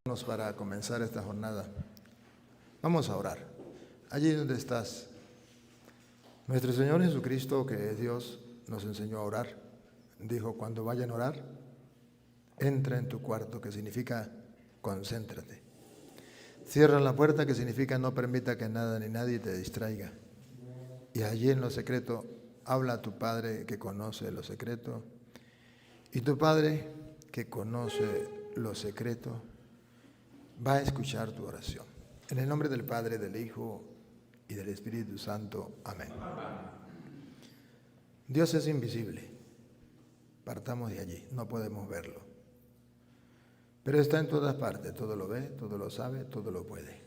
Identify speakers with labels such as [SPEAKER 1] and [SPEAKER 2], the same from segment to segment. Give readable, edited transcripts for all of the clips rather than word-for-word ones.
[SPEAKER 1] Para comenzar esta jornada, vamos a orar. Allí donde estás, nuestro Señor Jesucristo, que es Dios, nos enseñó a orar. Dijo, cuando vayan a orar, entra en tu cuarto, que significa concéntrate. Cierra la puerta, que significa no permita que nada ni nadie te distraiga. Y allí en lo secreto, habla a tu Padre que conoce lo secreto. Y tu Padre que conoce lo secreto va a escuchar tu oración. En el nombre del Padre, del Hijo y del Espíritu Santo. Amén. Dios es invisible. Partamos de allí, no podemos verlo. Pero está en todas partes, todo lo ve, todo lo sabe, todo lo puede.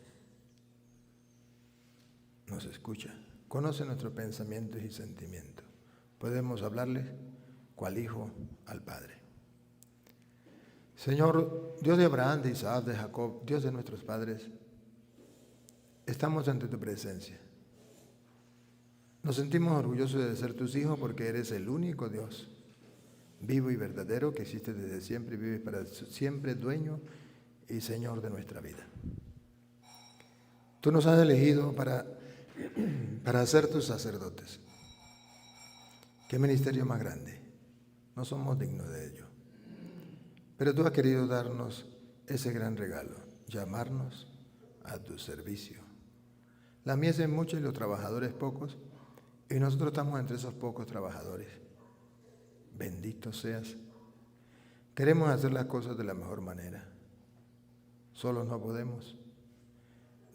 [SPEAKER 1] Nos escucha, conoce nuestros pensamientos y sentimientos. Podemos hablarle cual hijo al Padre. Señor, Dios de Abraham, de Isaac, de Jacob, Dios de nuestros padres, estamos ante tu presencia. Nos sentimos orgullosos de ser tus hijos porque eres el único Dios vivo y verdadero que existe desde siempre y vive para siempre, dueño y Señor de nuestra vida. Tú nos has elegido para ser tus sacerdotes. Qué ministerio más grande. No somos dignos de ello. Pero tú has querido darnos ese gran regalo, llamarnos a tu servicio. La mies es mucha y los trabajadores pocos, y nosotros estamos entre esos pocos trabajadores. Bendito seas. Queremos hacer las cosas de la mejor manera. Solos no podemos.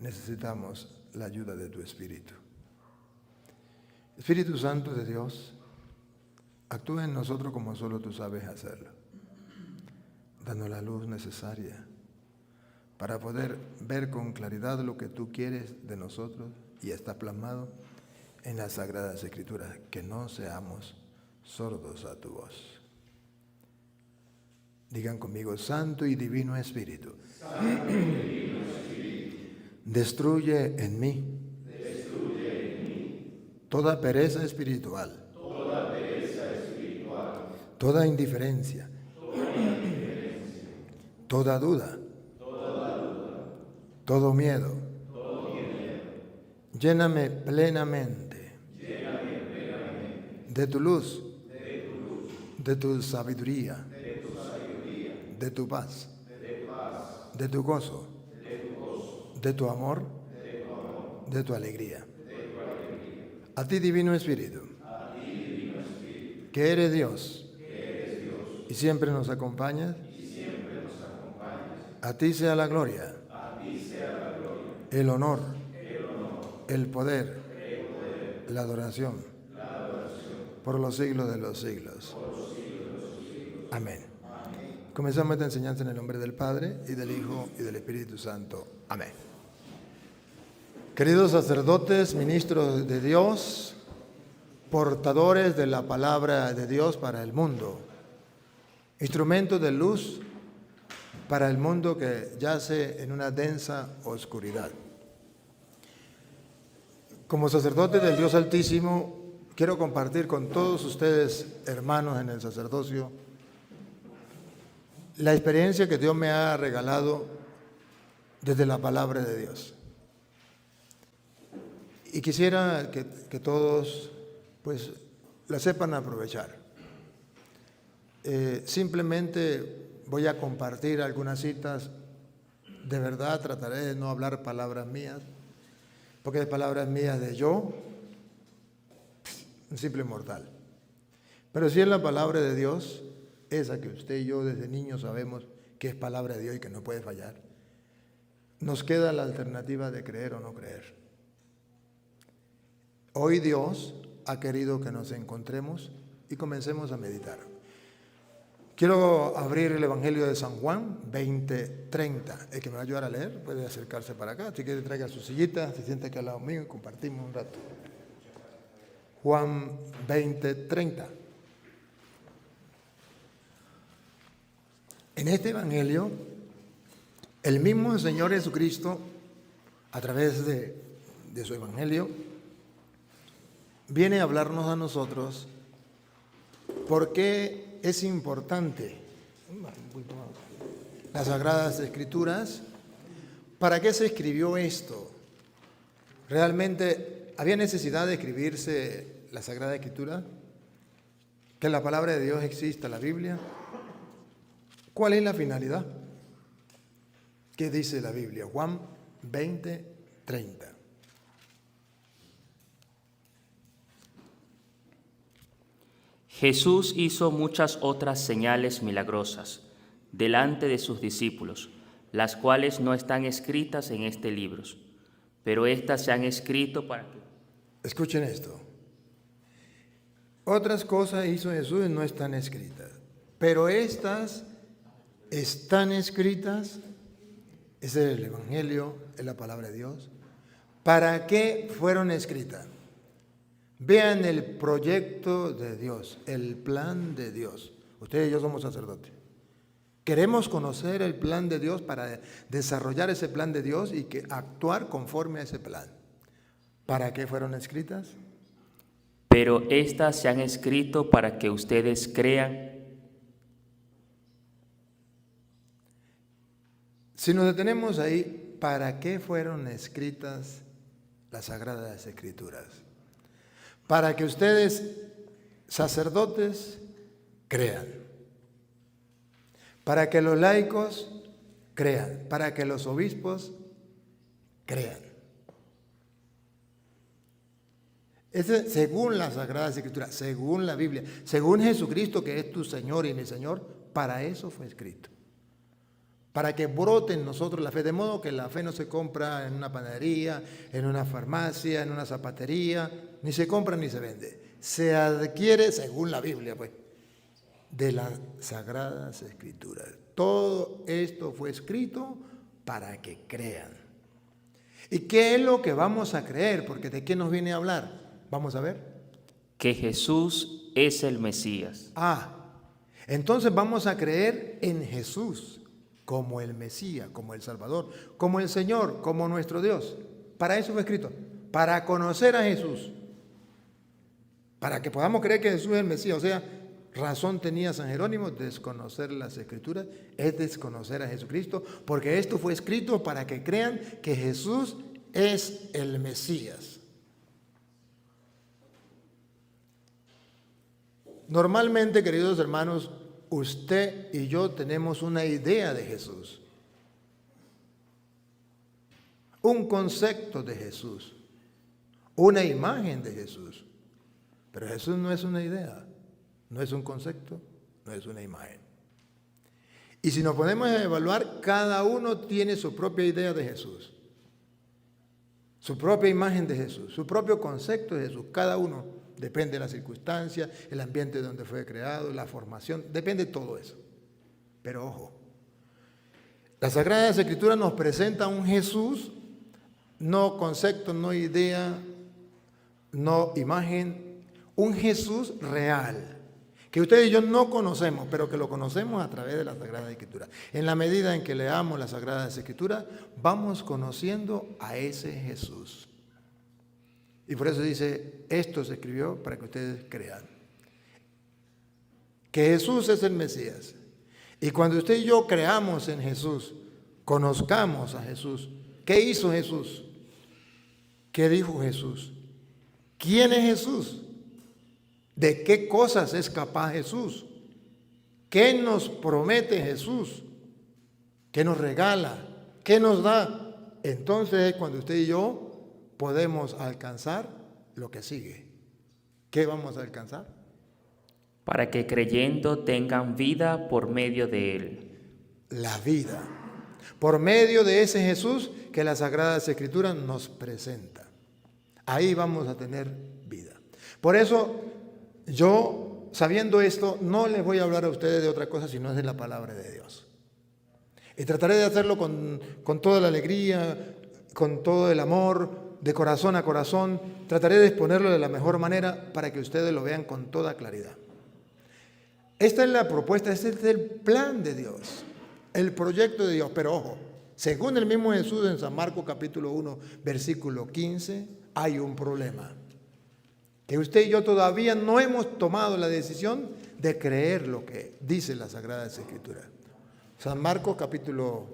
[SPEAKER 1] Necesitamos la ayuda de tu Espíritu. Espíritu Santo de Dios, actúa en nosotros como solo tú sabes hacerlo. Danos la luz necesaria para poder ver con claridad lo que tú quieres de nosotros y está plasmado en las Sagradas Escrituras, que no seamos sordos a tu voz. Digan conmigo, Santo y Divino Espíritu,
[SPEAKER 2] Santo y Divino Espíritu,
[SPEAKER 1] destruye en mí toda pereza espiritual, toda indiferencia, toda duda, todo miedo. Lléname plenamente de tu luz, de tu sabiduría, de tu paz, de tu gozo, de tu amor, de tu alegría. A ti, Divino Espíritu, que eres Dios y siempre nos acompañas. A ti sea la gloria, el honor, el poder, la adoración, por los siglos de los siglos. Amén. Comenzamos esta enseñanza en el nombre del Padre, y del Hijo, y del Espíritu Santo. Amén. Queridos sacerdotes, ministros de Dios, portadores de la palabra de Dios para el mundo, instrumentos de luz para el mundo que yace en una densa oscuridad. Como sacerdote del Dios Altísimo, quiero compartir con todos ustedes, hermanos en el sacerdocio, la experiencia que Dios me ha regalado desde la palabra de Dios. Y quisiera que todos pues la sepan aprovechar. Simplemente voy a compartir algunas citas. De verdad trataré de no hablar palabras mías, porque de palabras mías de yo, un simple mortal. Pero si es la palabra de Dios, esa que usted y yo desde niños sabemos que es palabra de Dios y que no puede fallar, nos queda la alternativa de creer o no creer. Hoy Dios ha querido que nos encontremos y comencemos a meditar. Quiero abrir el Evangelio de San Juan 20:30. El que me va a ayudar a leer puede acercarse para acá. Si quiere, traiga su sillita, se siente aquí al lado mío y compartimos un rato. Juan 20:30. En este Evangelio, el mismo Señor Jesucristo, a través de su Evangelio, viene a hablarnos a nosotros por qué es importante las Sagradas Escrituras. ¿Para qué se escribió esto? ¿Realmente había necesidad de escribirse la Sagrada Escritura? ¿Que la palabra de Dios exista, la Biblia? ¿Cuál es la finalidad? ¿Qué dice la Biblia? Juan 20:30.
[SPEAKER 3] Jesús hizo muchas otras señales milagrosas delante de sus discípulos, las cuales no están escritas en este libro, pero estas se han escrito para que...
[SPEAKER 1] Escuchen esto. Otras cosas hizo Jesús y no están escritas, pero estas están escritas. Ese es el Evangelio, es la palabra de Dios. ¿Para qué fueron escritas? Vean el proyecto de Dios, el plan de Dios. Ustedes y yo somos sacerdotes. Queremos conocer el plan de Dios para desarrollar ese plan de Dios y que actuar conforme a ese plan. ¿Para qué fueron escritas?
[SPEAKER 3] Pero estas se han escrito para que ustedes crean.
[SPEAKER 1] Si nos detenemos ahí, ¿para qué fueron escritas las Sagradas Escrituras? Para que ustedes, sacerdotes, crean. Para que los laicos crean. Para que los obispos crean. Según las Sagradas Escrituras, según la Biblia, según Jesucristo, que es tu Señor y mi Señor, para eso fue escrito. Para que brote en nosotros la fe, de modo que la fe no se compra en una panadería, en una farmacia, en una zapatería, ni se compra ni se vende. Se adquiere, según la Biblia, pues, de las Sagradas Escrituras. Todo esto fue escrito para que crean. ¿Y qué es lo que vamos a creer? Porque ¿de qué nos viene a hablar? Vamos a ver.
[SPEAKER 3] Que Jesús es el Mesías.
[SPEAKER 1] Entonces vamos a creer en Jesús como el Mesías, como el Salvador, como el Señor, como nuestro Dios. Para eso fue escrito, para conocer a Jesús, para que podamos creer que Jesús es el Mesías. O sea, razón tenía San Jerónimo, desconocer las Escrituras es desconocer a Jesucristo, porque esto fue escrito para que crean que Jesús es el Mesías. Normalmente, queridos hermanos, usted y yo tenemos una idea de Jesús, un concepto de Jesús, una imagen de Jesús. Pero Jesús no es una idea, no es un concepto, no es una imagen. Y si nos ponemos a evaluar, cada uno tiene su propia idea de Jesús, su propia imagen de Jesús, su propio concepto de Jesús, cada uno. Depende de la circunstancia, el ambiente donde fue creado, la formación, depende de todo eso. Pero ojo, las Sagradas Escrituras nos presentan un Jesús, no concepto, no idea, no imagen, un Jesús real, que ustedes y yo no conocemos, pero que lo conocemos a través de las Sagradas Escrituras. En la medida en que leamos las Sagradas Escrituras, vamos conociendo a ese Jesús. Y por eso dice, esto se escribió para que ustedes crean que Jesús es el Mesías. Y cuando usted y yo creamos en Jesús, conozcamos a Jesús, ¿qué hizo Jesús? ¿Qué dijo Jesús? ¿Quién es Jesús? ¿De qué cosas es capaz Jesús? ¿Qué nos promete Jesús? ¿Qué nos regala? ¿Qué nos da? Entonces es cuando usted y yo podemos alcanzar lo que sigue. ¿Qué vamos a alcanzar?
[SPEAKER 3] Para que creyendo tengan vida por medio de Él.
[SPEAKER 1] La vida. Por medio de ese Jesús que las Sagradas Escrituras nos presenta. Ahí vamos a tener vida. Por eso yo, sabiendo esto, no les voy a hablar a ustedes de otra cosa sino de la palabra de Dios. Y trataré de hacerlo con toda la alegría, con todo el amor, de corazón a corazón. Trataré de exponerlo de la mejor manera para que ustedes lo vean con toda claridad. Esta es la propuesta, este es el plan de Dios, el proyecto de Dios. Pero ojo, según el mismo Jesús en San Marcos capítulo 1, versículo 15, hay un problema. Que usted y yo todavía no hemos tomado la decisión de creer lo que dice las Sagradas Escrituras. San Marcos capítulo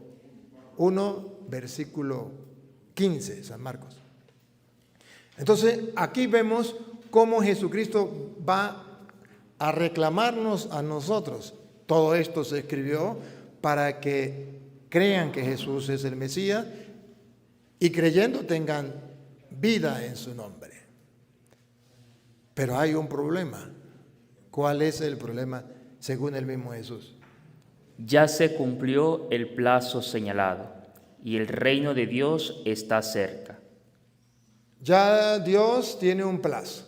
[SPEAKER 1] 1, versículo 15, San Marcos. Entonces, aquí vemos cómo Jesucristo va a reclamarnos a nosotros. Todo esto se escribió para que crean que Jesús es el Mesías y creyendo tengan vida en su nombre. Pero hay un problema. ¿Cuál es el problema según el mismo Jesús?
[SPEAKER 3] Ya se cumplió el plazo señalado y el reino de Dios está cerca.
[SPEAKER 1] Ya Dios tiene un plazo.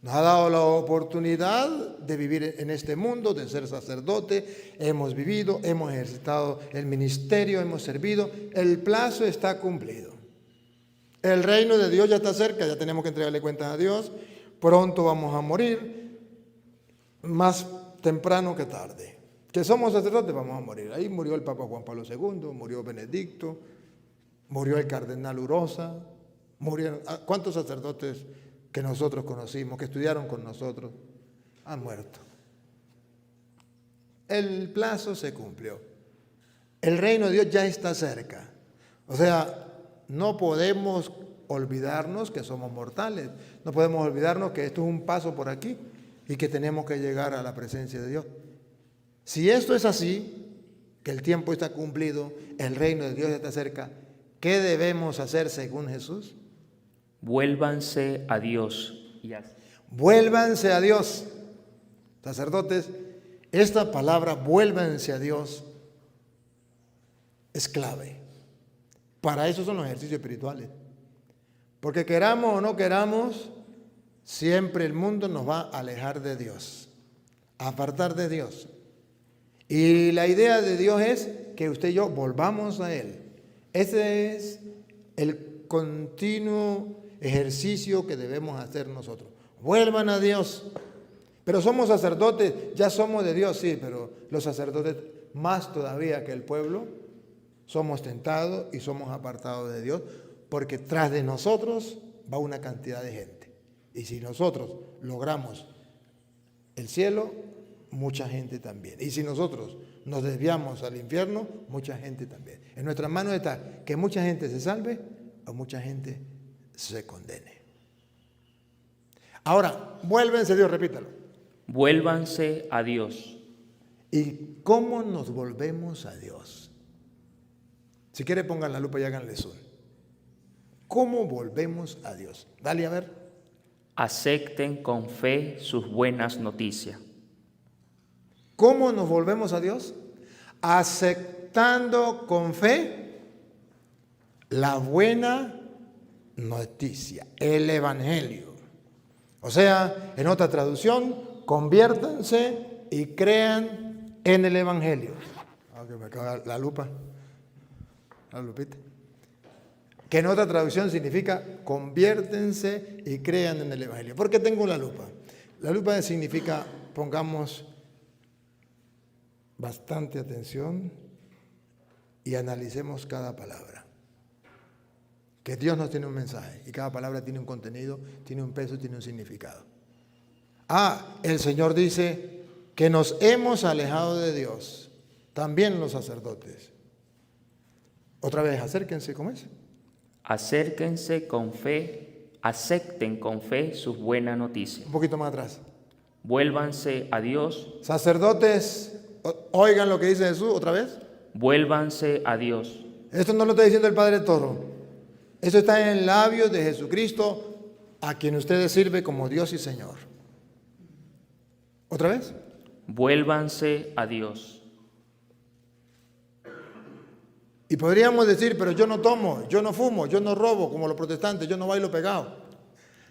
[SPEAKER 1] Nos ha dado la oportunidad de vivir en este mundo, de ser sacerdote. Hemos vivido, hemos ejercitado el ministerio, hemos servido. El plazo está cumplido. El reino de Dios ya está cerca, ya tenemos que entregarle cuentas a Dios. Pronto vamos a morir, más temprano que tarde. Que somos sacerdotes, vamos a morir. Ahí murió el Papa Juan Pablo II, murió Benedicto, murió el cardenal Urosa, murieron. ¿Cuántos sacerdotes que nosotros conocimos, que estudiaron con nosotros, han muerto? El plazo se cumplió. El reino de Dios ya está cerca. O sea, no podemos olvidarnos que somos mortales. No podemos olvidarnos que esto es un paso por aquí y que tenemos que llegar a la presencia de Dios. Si esto es así, que el tiempo está cumplido, el reino de Dios está cerca, ¿qué debemos hacer según Jesús?
[SPEAKER 3] Vuélvanse a Dios.
[SPEAKER 1] Vuélvanse a Dios. Sacerdotes, esta palabra vuélvanse a Dios es clave. Para eso son los ejercicios espirituales. Porque queramos o no queramos, siempre el mundo nos va a alejar de Dios, a apartar de Dios. Y la idea de Dios es que usted y yo volvamos a Él. Ese es el continuo ejercicio que debemos hacer nosotros. Vuelvan a Dios. Pero somos sacerdotes, ya somos de Dios, sí, pero los sacerdotes más todavía que el pueblo, somos tentados y somos apartados de Dios, porque tras de nosotros va una cantidad de gente. Y si nosotros logramos el cielo, mucha gente también. Y si nosotros nos desviamos al infierno, mucha gente también. En nuestras manos está que mucha gente se salve o mucha gente se condene. Ahora, vuélvense a Dios, repítalo.
[SPEAKER 3] Vuélvanse a Dios.
[SPEAKER 1] ¿Y cómo nos volvemos a Dios? Si quiere pongan la lupa y háganle zoom. ¿Cómo volvemos a Dios? Dale a ver.
[SPEAKER 3] Acepten con fe sus buenas noticias.
[SPEAKER 1] ¿Cómo nos volvemos a Dios? Aceptando con fe la buena noticia, el Evangelio. O sea, en otra traducción, conviértanse y crean en el Evangelio. Aunque me acaba la lupa, la lupita. Que en otra traducción significa conviértense y crean en el Evangelio. ¿Por qué tengo la lupa? La lupa significa, pongamos bastante atención y analicemos cada palabra. Que Dios nos tiene un mensaje y cada palabra tiene un contenido, tiene un peso, tiene un significado. El Señor dice que nos hemos alejado de Dios, también los sacerdotes. Otra vez, acérquense, ¿cómo es?
[SPEAKER 3] Acérquense con fe, acepten con fe sus buenas noticias.
[SPEAKER 1] Un poquito más atrás.
[SPEAKER 3] Vuélvanse a Dios.
[SPEAKER 1] Sacerdotes, oigan lo que dice Jesús otra vez.
[SPEAKER 3] Vuélvanse a Dios.
[SPEAKER 1] Esto no lo está diciendo el Padre Toro. Esto está en labios de Jesucristo, a quien ustedes sirven como Dios y Señor. ¿Otra vez?
[SPEAKER 3] Vuélvanse a Dios.
[SPEAKER 1] Y podríamos decir, pero yo no tomo, yo no fumo, yo no robo como los protestantes, yo no bailo pegado.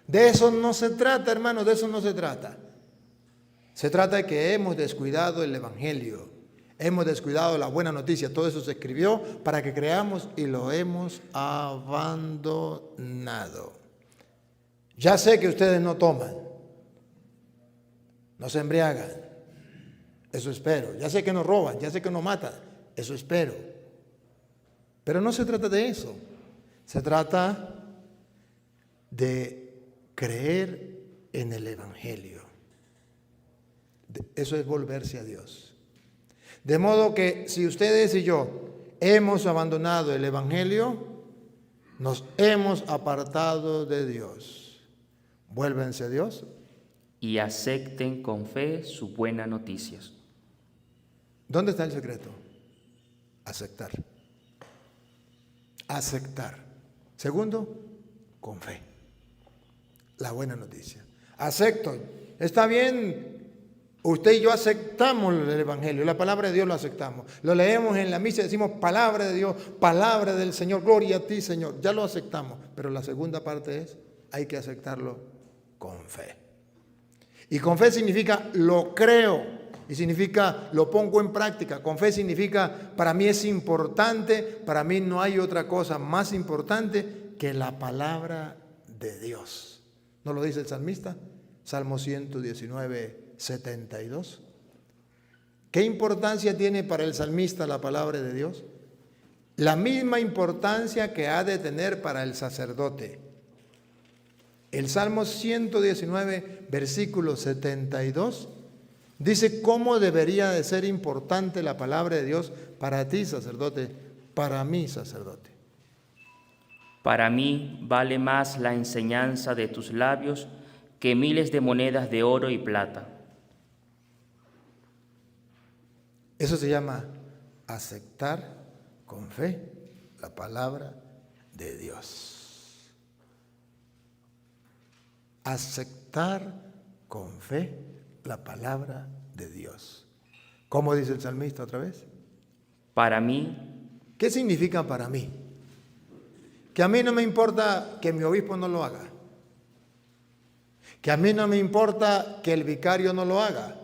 [SPEAKER 1] De eso no se trata, hermanos, de eso no se trata. Se trata de que hemos descuidado el Evangelio, hemos descuidado la buena noticia. Todo eso se escribió para que creamos y lo hemos abandonado. Ya sé que ustedes no toman, no se embriagan, eso espero. Ya sé que no roban, ya sé que no matan, eso espero. Pero no se trata de eso, se trata de creer en el Evangelio. Eso es volverse a Dios. De modo que si ustedes y yo hemos abandonado el Evangelio, nos hemos apartado de Dios. Vuélvense a Dios
[SPEAKER 3] y acepten con fe sus buenas noticias.
[SPEAKER 1] ¿Dónde está el secreto? Aceptar. Aceptar. Segundo, con fe. La buena noticia. Acepto. Está bien, usted y yo aceptamos el Evangelio, la palabra de Dios lo aceptamos. Lo leemos en la misa y decimos palabra de Dios, palabra del Señor, gloria a ti, Señor. Ya lo aceptamos, pero la segunda parte es, hay que aceptarlo con fe. Y con fe significa lo creo. Y significa, lo pongo en práctica. Con fe significa, para mí es importante, para mí no hay otra cosa más importante que la palabra de Dios. ¿No lo dice el salmista? Salmo 119, 72. ¿Qué importancia tiene para el salmista la palabra de Dios? La misma importancia que ha de tener para el sacerdote. El Salmo 119, versículo 72, dice cómo debería de ser importante la palabra de Dios para ti, sacerdote, para mí, sacerdote.
[SPEAKER 3] Para mí vale más la enseñanza de tus labios que miles de monedas de oro y plata.
[SPEAKER 1] Eso se llama aceptar con fe la palabra de Dios. Aceptar con fe la palabra de Dios. ¿Cómo dice el salmista otra vez?
[SPEAKER 3] Para mí.
[SPEAKER 1] ¿Qué significa para mí? Que a mí no me importa que mi obispo no lo haga. Que a mí no me importa que el vicario no lo haga.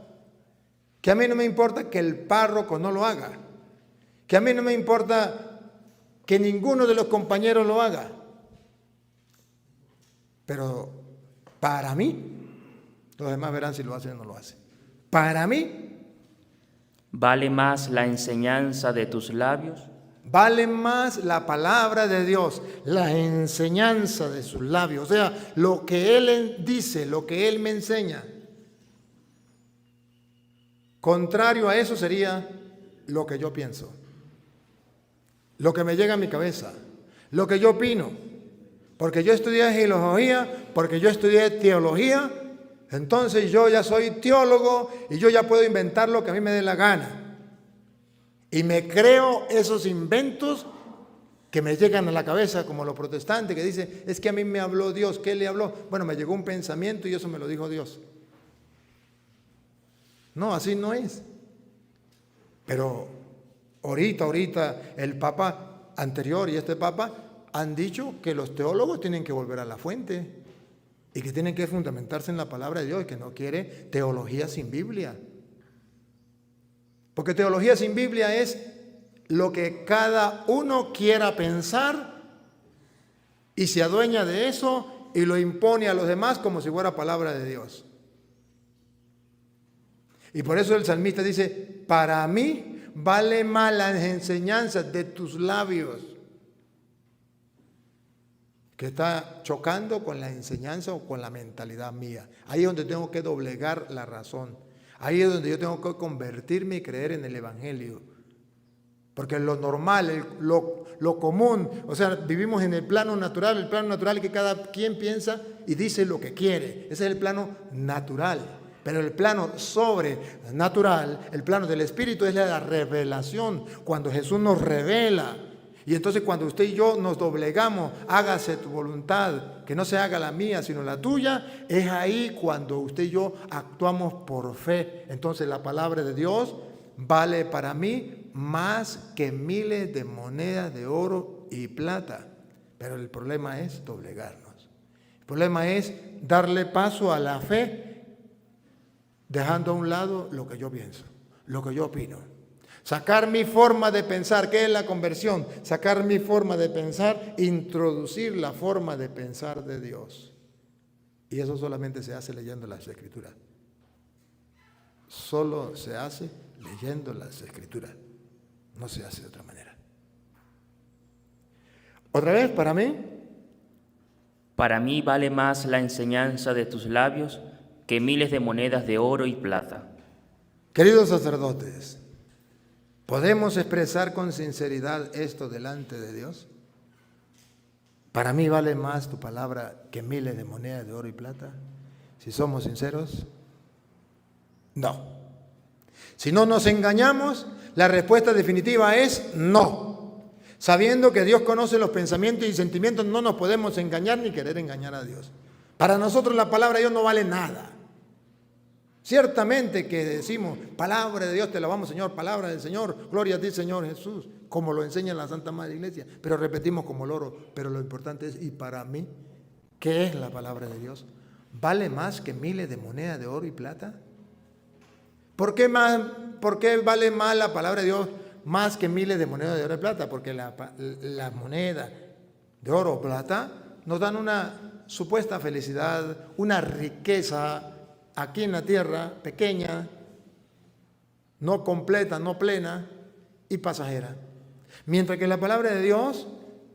[SPEAKER 1] Que a mí no me importa que el párroco no lo haga. Que a mí no me importa que ninguno de los compañeros lo haga. Pero para mí, los demás verán si lo hacen o no lo hacen. Para mí,
[SPEAKER 3] vale más la enseñanza de tus labios.
[SPEAKER 1] Vale más la palabra de Dios, la enseñanza de sus labios. O sea, lo que Él dice, lo que Él me enseña. Contrario a eso sería lo que yo pienso, lo que me llega a mi cabeza, lo que yo opino. Porque yo estudié filología, porque yo estudié teología, entonces yo ya soy teólogo y yo ya puedo inventar lo que a mí me dé la gana. Y me creo esos inventos que me llegan a la cabeza, como los protestantes que dicen, es que a mí me habló Dios. ¿Qué le habló? Bueno, me llegó un pensamiento y eso me lo dijo Dios. No, así no es. Pero ahorita el Papa anterior y este Papa han dicho que los teólogos tienen que volver a la fuente y que tienen que fundamentarse en la palabra de Dios y que no quiere teología sin Biblia. Porque teología sin Biblia es lo que cada uno quiera pensar y se adueña de eso y lo impone a los demás como si fuera palabra de Dios. Y por eso el salmista dice, para mí vale más las enseñanzas de tus labios, que está chocando con la enseñanza o con la mentalidad mía. Ahí es donde tengo que doblegar la razón. Ahí es donde yo tengo que convertirme y creer en el Evangelio. Porque lo normal, lo común, o sea, vivimos en el plano natural es que cada quien piensa y dice lo que quiere. Ese es el plano natural. Pero el plano sobrenatural, el plano del Espíritu es la revelación, cuando Jesús nos revela. Y entonces cuando usted y yo nos doblegamos, hágase tu voluntad, que no se haga la mía, sino la tuya, es ahí cuando usted y yo actuamos por fe. Entonces la palabra de Dios vale para mí más que miles de monedas de oro y plata. Pero el problema es doblegarnos. El problema es darle paso a la fe, dejando a un lado lo que yo pienso, lo que yo opino. Sacar mi forma de pensar, ¿qué es la conversión? Sacar mi forma de pensar, introducir la forma de pensar de Dios. Y eso solamente se hace leyendo las Escrituras. Solo se hace leyendo las Escrituras. No se hace de otra manera. Otra vez, para mí.
[SPEAKER 3] Para mí vale más la enseñanza de tus labios que miles de monedas de oro y plata.
[SPEAKER 1] Queridos sacerdotes, ¿Podemos expresar con sinceridad esto delante de Dios? Para mí vale más tu palabra que miles de monedas de oro y plata. Si somos sinceros, no. Si no nos engañamos, la respuesta definitiva es no. Sabiendo que Dios conoce los pensamientos y sentimientos, no nos podemos engañar ni querer engañar a Dios. Para nosotros la palabra de Dios no vale nada. Ciertamente que decimos, palabra de Dios te alabamos, Señor, palabra del Señor, gloria a ti, Señor Jesús, como lo enseña la Santa Madre Iglesia, pero repetimos como loro. Pero lo importante es, ¿y para mí qué es la palabra de Dios? ¿Vale más que miles de monedas de oro y plata? ¿Por qué vale más la palabra de Dios más que miles de monedas de oro y plata? Porque las monedas de oro o plata nos dan una supuesta felicidad, una riqueza aquí en la tierra, pequeña, no completa, no plena y pasajera. Mientras que la palabra de Dios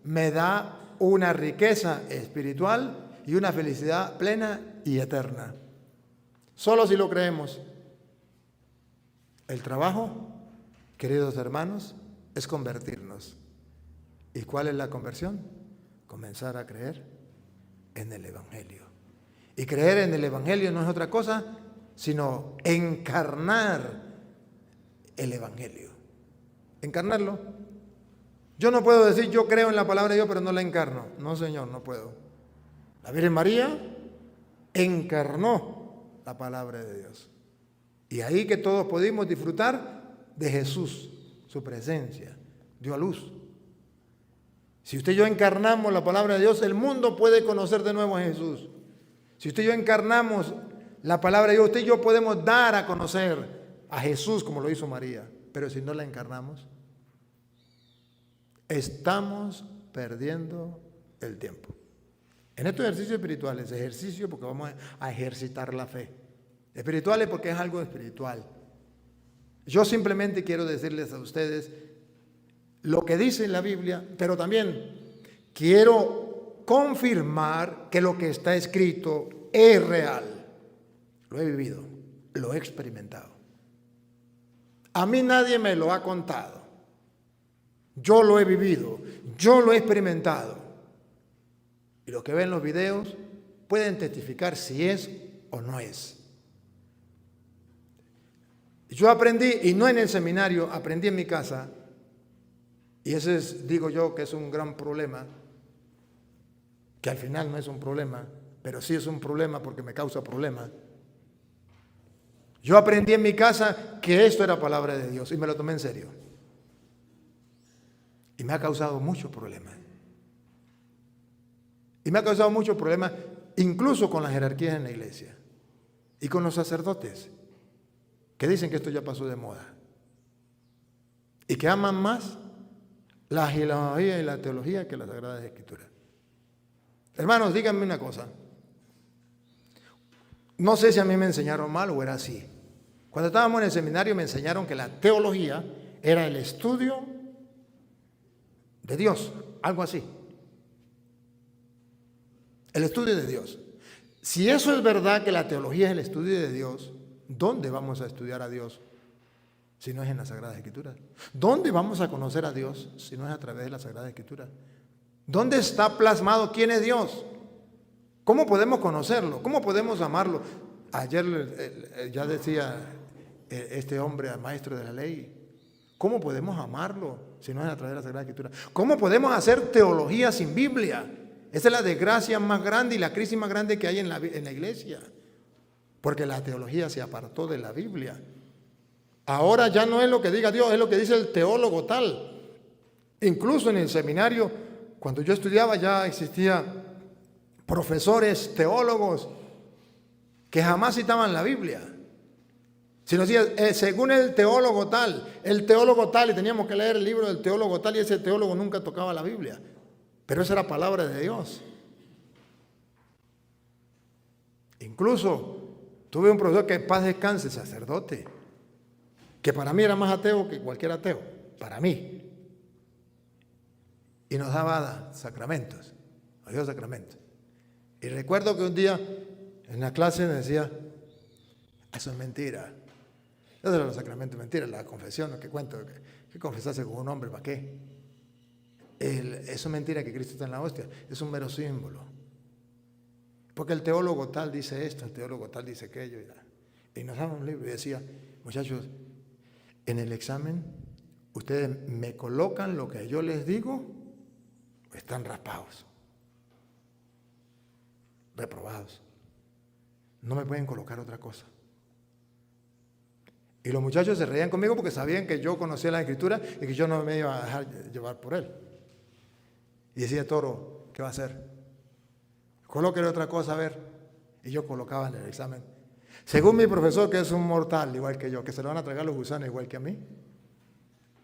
[SPEAKER 1] me da una riqueza espiritual y una felicidad plena y eterna. Solo si lo creemos. El trabajo, queridos hermanos, es convertirnos. ¿Y cuál es la conversión? Comenzar a creer en el Evangelio. Y creer en el Evangelio no es otra cosa, sino encarnar el Evangelio. Encarnarlo. Yo no puedo decir yo creo en la palabra de Dios, pero no la encarno. No, Señor, no puedo. La Virgen María encarnó la palabra de Dios. Y ahí que todos pudimos disfrutar de Jesús, su presencia, dio a luz. Si usted y yo encarnamos la palabra de Dios, el mundo puede conocer de nuevo a Jesús. Si usted y yo encarnamos la palabra de Dios, usted y yo podemos dar a conocer a Jesús como lo hizo María. Pero si no la encarnamos, estamos perdiendo el tiempo. En estos ejercicios espirituales, ejercicio porque vamos a ejercitar la fe. Espirituales porque es algo espiritual. Yo simplemente quiero decirles a ustedes lo que dice la Biblia, pero también quiero confirmar que lo que está escrito es real. Lo he vivido, lo he experimentado. A mí nadie me lo ha contado. Yo lo he vivido, yo lo he experimentado. Y los que ven los videos pueden testificar si es o no es. Yo aprendí, y no en el seminario, aprendí en mi casa, y ese es, digo yo, que es un gran problema, que al final no es un problema, pero sí es un problema porque me causa problemas. Yo aprendí en mi casa que esto era palabra de Dios y me lo tomé en serio. Y me ha causado muchos problemas. Y me ha causado muchos problemas incluso con las jerarquías en la iglesia y con los sacerdotes que dicen que esto ya pasó de moda y que aman más la genealogía y la teología que las Sagradas Escrituras. Hermanos, díganme una cosa. No sé si a mí me enseñaron mal o era así. Cuando estábamos en el seminario me enseñaron que la teología era el estudio de Dios, algo así. El estudio de Dios. Si eso es verdad que la teología es el estudio de Dios, ¿dónde vamos a estudiar a Dios si no es en las Sagradas Escrituras? ¿Dónde vamos a conocer a Dios si no es a través de las Sagradas Escrituras? ¿Dónde está plasmado quién es Dios? ¿Cómo podemos conocerlo? ¿Cómo podemos amarlo? Ayer ya decía este hombre, maestro de la ley, ¿cómo podemos amarlo si no es a través de la Sagrada Escritura? ¿Cómo podemos hacer teología sin Biblia? Esa es la desgracia más grande y la crisis más grande que hay en la iglesia. Porque la teología se apartó de la Biblia. Ahora ya no es lo que diga Dios, es lo que dice el teólogo tal. Incluso en el seminario, cuando yo estudiaba, ya existía profesores teólogos que jamás citaban la Biblia, sino decían, según el teólogo tal, y teníamos que leer el libro del teólogo tal, y ese teólogo nunca tocaba la Biblia, pero esa era palabra de Dios. Incluso tuve un profesor que en paz descanse, sacerdote, que para mí era más ateo que cualquier ateo, para mí, y nos daba sacramentos, nos dio sacramentos. Y recuerdo que un día en la clase me decía, eso es mentira. Eso eran los sacramentos, mentira, la confesión, lo que cuento, que confesarse con un hombre, ¿para qué? Eso es mentira que Cristo está en la hostia, es un mero símbolo. Porque el teólogo tal dice esto, el teólogo tal dice aquello. Y nos daba un libro y decía, muchachos, en el examen ustedes me colocan lo que yo les digo, están raspados, reprobados. No me pueden colocar otra cosa. Y los muchachos se reían conmigo porque sabían que yo conocía la Escritura y que yo no me iba a dejar llevar por él. Y decía, Toro, ¿qué va a hacer? Colóquele otra cosa, a ver. Y yo colocaba en el examen. Según mi profesor, que es un mortal igual que yo, que se lo van a tragar los gusanos igual que a mí,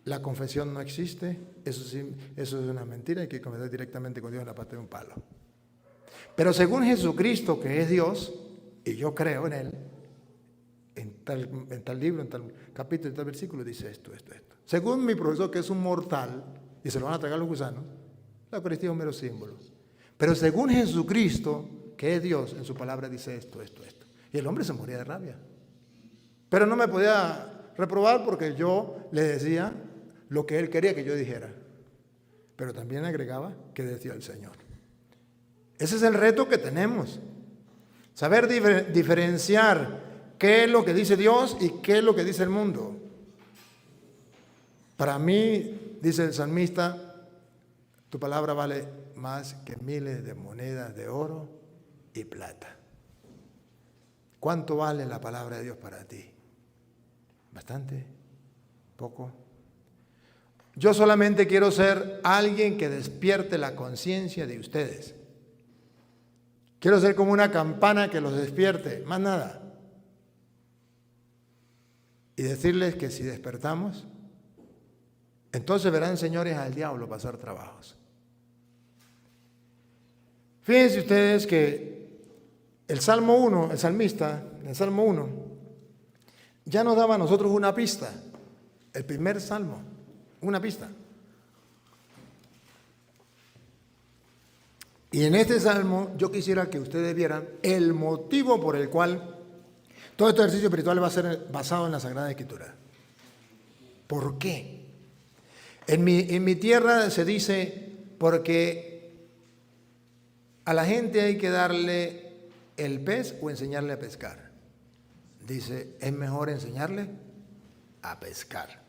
[SPEAKER 1] la confesión no existe, eso es una mentira, hay que confesar directamente con Dios en la pata de un palo. Pero según Jesucristo, que es Dios, y yo creo en Él, en tal libro, en tal capítulo, en tal versículo, dice esto. Según mi profesor, que es un mortal, y se lo van a tragar los gusanos, la Eucaristía es un mero símbolo. Pero según Jesucristo, que es Dios, en su palabra dice esto. Y el hombre se moría de rabia. Pero no me podía reprobar porque yo le decía lo que él quería que yo dijera. Pero también agregaba que decía el Señor. Ese es el reto que tenemos. Saber diferenciar qué es lo que dice Dios y qué es lo que dice el mundo. Para mí, dice el salmista, tu palabra vale más que miles de monedas de oro y plata. ¿Cuánto vale la palabra de Dios para ti? ¿Bastante? ¿Poco? Yo solamente quiero ser alguien que despierte la conciencia de ustedes. Quiero ser como una campana que los despierte, más nada. Y decirles que si despertamos, entonces verán, señores, al diablo pasar trabajos. Fíjense ustedes que el Salmo 1, el salmista, en el Salmo 1, ya nos daba a nosotros una pista. El primer salmo, una pista. Y en este salmo yo quisiera que ustedes vieran el motivo por el cual todo este ejercicio espiritual va a ser basado en la Sagrada Escritura. ¿Por qué? En mi tierra se dice, porque a la gente hay que darle el pez o enseñarle a pescar. Dice, es mejor enseñarle a pescar.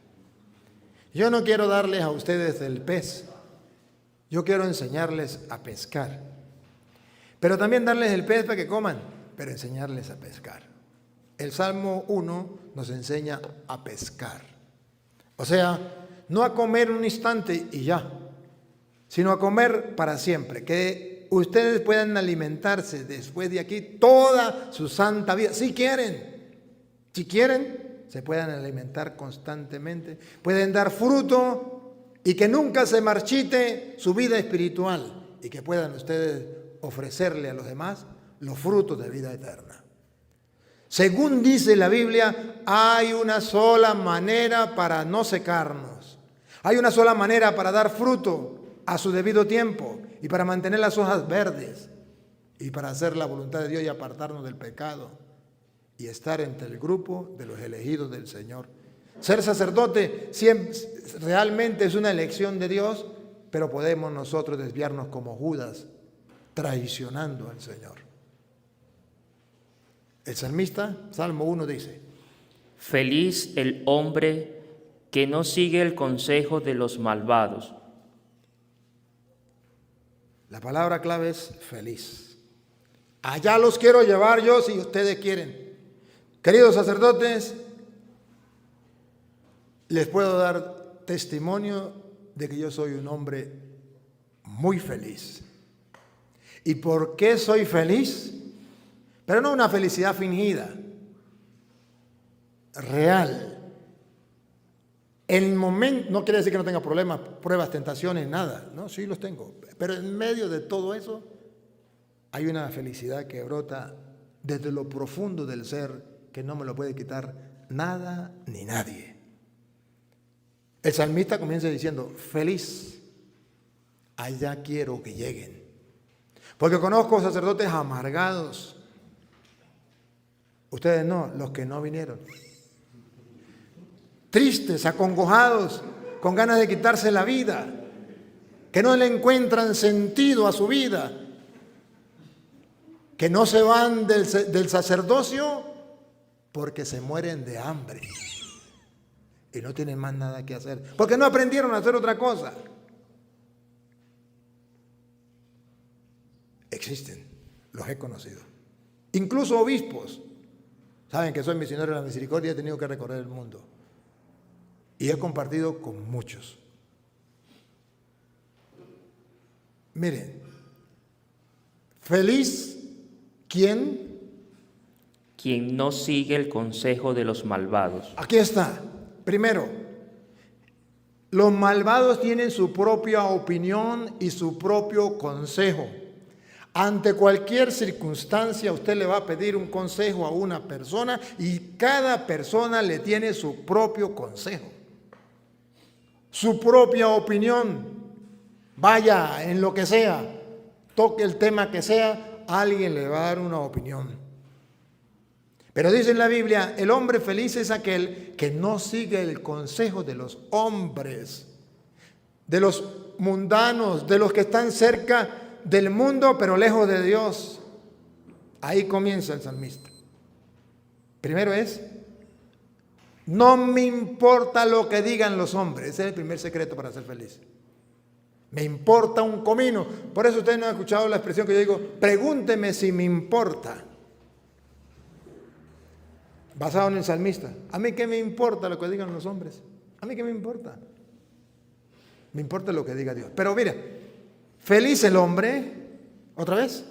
[SPEAKER 1] Yo no quiero darles a ustedes el pez, yo quiero enseñarles a pescar. Pero también darles el pez para que coman, pero enseñarles a pescar. El Salmo 1 nos enseña a pescar. O sea, no a comer un instante y ya, sino a comer para siempre. Que ustedes puedan alimentarse después de aquí toda su santa vida, si quieren. Si quieren, se puedan alimentar constantemente, pueden dar fruto y que nunca se marchite su vida espiritual y que puedan ustedes ofrecerle a los demás los frutos de vida eterna. Según dice la Biblia, hay una sola manera para no secarnos. Hay una sola manera para dar fruto a su debido tiempo y para mantener las hojas verdes y para hacer la voluntad de Dios y apartarnos del pecado y estar entre el grupo de los elegidos del Señor. Ser sacerdote realmente es una elección de Dios, pero podemos nosotros desviarnos como Judas, traicionando al Señor. El salmista, Salmo 1, dice:
[SPEAKER 3] Feliz el hombre que no sigue el consejo de los malvados.
[SPEAKER 1] La palabra clave es feliz. Allá los quiero llevar yo si ustedes quieren. Queridos sacerdotes, les puedo dar testimonio de que yo soy un hombre muy feliz. ¿Y por qué soy feliz? Pero no una felicidad fingida, real. El momento, no quiere decir que no tenga problemas, pruebas, tentaciones, nada. No, sí los tengo. Pero en medio de todo eso hay una felicidad que brota desde lo profundo del ser que no me lo puede quitar nada ni nadie. El salmista comienza diciendo, feliz, allá quiero que lleguen. Porque conozco sacerdotes amargados. Ustedes no, los que no vinieron. Tristes, acongojados, con ganas de quitarse la vida, que no le encuentran sentido a su vida, que no se van del sacerdocio porque se mueren de hambre y no tienen más nada que hacer, porque no aprendieron a hacer otra cosa. Existen, los he conocido. Incluso obispos. Saben que soy misionero de la misericordia y he tenido que recorrer el mundo. Y he compartido con muchos. Miren, feliz quien
[SPEAKER 3] no sigue el consejo de los malvados.
[SPEAKER 1] Aquí está. Primero, los malvados tienen su propia opinión y su propio consejo. Ante cualquier circunstancia usted le va a pedir un consejo a una persona y cada persona le tiene su propio consejo, su propia opinión. Vaya en lo que sea, toque el tema que sea, alguien le va a dar una opinión. Pero dice en la Biblia, el hombre feliz es aquel que no sigue el consejo de los hombres, de los mundanos, de los que están cerca del mundo pero lejos de Dios. Ahí comienza el salmista. Primero es, no me importa lo que digan los hombres. Ese es el primer secreto para ser feliz. Me importa un comino. Por eso ustedes no han escuchado la expresión que yo digo, pregúnteme si me importa. Basado en el salmista. ¿A mí qué me importa lo que digan los hombres? ¿A mí qué me importa? Me importa lo que diga Dios. Pero mira, feliz el hombre, otra vez,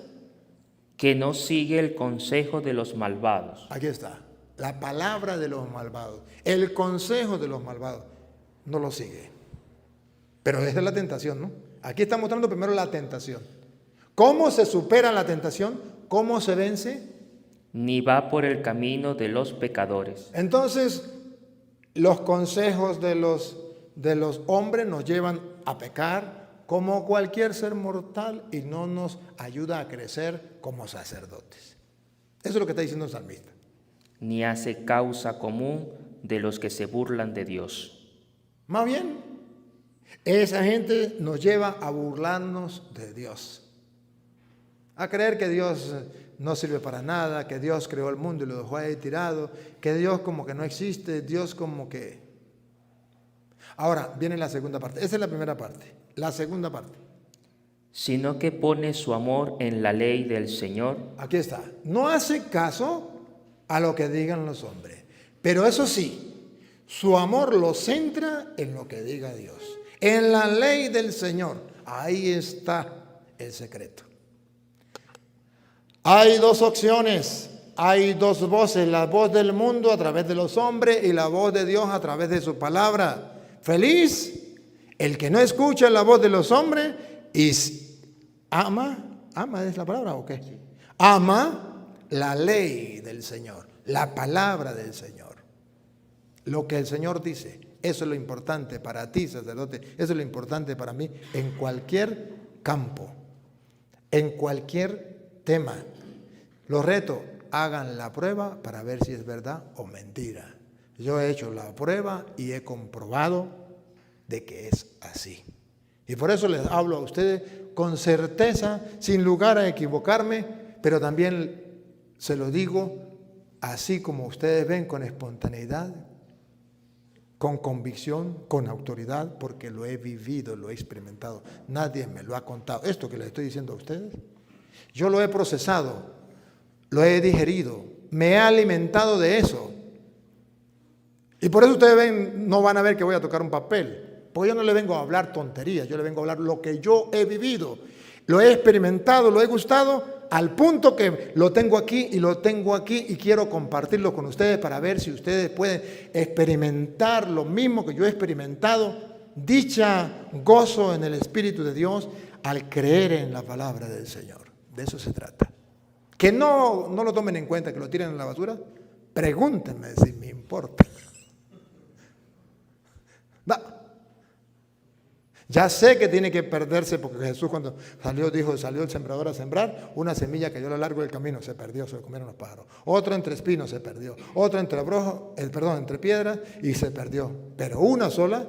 [SPEAKER 3] que no sigue el consejo de los malvados.
[SPEAKER 1] aquí está, la palabra de los malvados, el consejo de los malvados, no lo sigue. Pero esa es la tentación, ¿no? Aquí está mostrando primero la tentación. ¿Cómo se supera la tentación? ¿Cómo se vence?
[SPEAKER 3] Ni va por el camino de los pecadores.
[SPEAKER 1] Entonces, los consejos de los hombres nos llevan a pecar como cualquier ser mortal y no nos ayuda a crecer como sacerdotes. Eso es lo que está diciendo el salmista.
[SPEAKER 3] Ni hace causa común de los que se burlan de Dios.
[SPEAKER 1] Más bien, esa gente nos lleva a burlarnos de Dios, a creer que Dios no sirve para nada, que Dios creó el mundo y lo dejó ahí tirado, que Dios como que no existe, Dios como que... Ahora viene la segunda parte. Esa es la primera parte. La segunda parte.
[SPEAKER 3] Sino que pone su amor en la ley del Señor.
[SPEAKER 1] Aquí está. No hace caso a lo que digan los hombres. Pero eso sí, su amor lo centra en lo que diga Dios. En la ley del Señor. Ahí está el secreto. Hay dos opciones. Hay dos voces. La voz del mundo a través de los hombres y la voz de Dios a través de su palabra. Feliz el que no escucha la voz de los hombres y ama es la palabra o qué? Ama la ley del Señor, la palabra del Señor. Lo que el Señor dice, eso es lo importante para ti, sacerdote, eso es lo importante para mí en cualquier campo, en cualquier tema. Los reto, hagan la prueba para ver si es verdad o mentira. Yo he hecho la prueba y he comprobado de que es así. Y por eso les hablo a ustedes con certeza, sin lugar a equivocarme, pero también se lo digo así como ustedes ven, con espontaneidad, con convicción, con autoridad, porque lo he vivido, lo he experimentado. Nadie me lo ha contado. Esto que les estoy diciendo a ustedes, yo lo he procesado, lo he digerido, me he alimentado de eso. Y por eso ustedes ven, no van a ver que voy a tocar un papel, porque yo no le vengo a hablar tonterías, yo le vengo a hablar lo que yo he vivido, lo he experimentado, lo he gustado, al punto que lo tengo aquí y quiero compartirlo con ustedes para ver si ustedes pueden experimentar lo mismo que yo he experimentado, dicha, gozo en el Espíritu de Dios al creer en la palabra del Señor. De eso se trata. Que no lo tomen en cuenta, que lo tiren en la basura, pregúntenme si me importa. Ya sé que tiene que perderse, porque Jesús cuando dijo, salió el sembrador a sembrar, una semilla cayó a lo largo del camino, se perdió, se lo comieron los pájaros. Otra entre espinos se perdió, otra entre piedras y se perdió. Pero una sola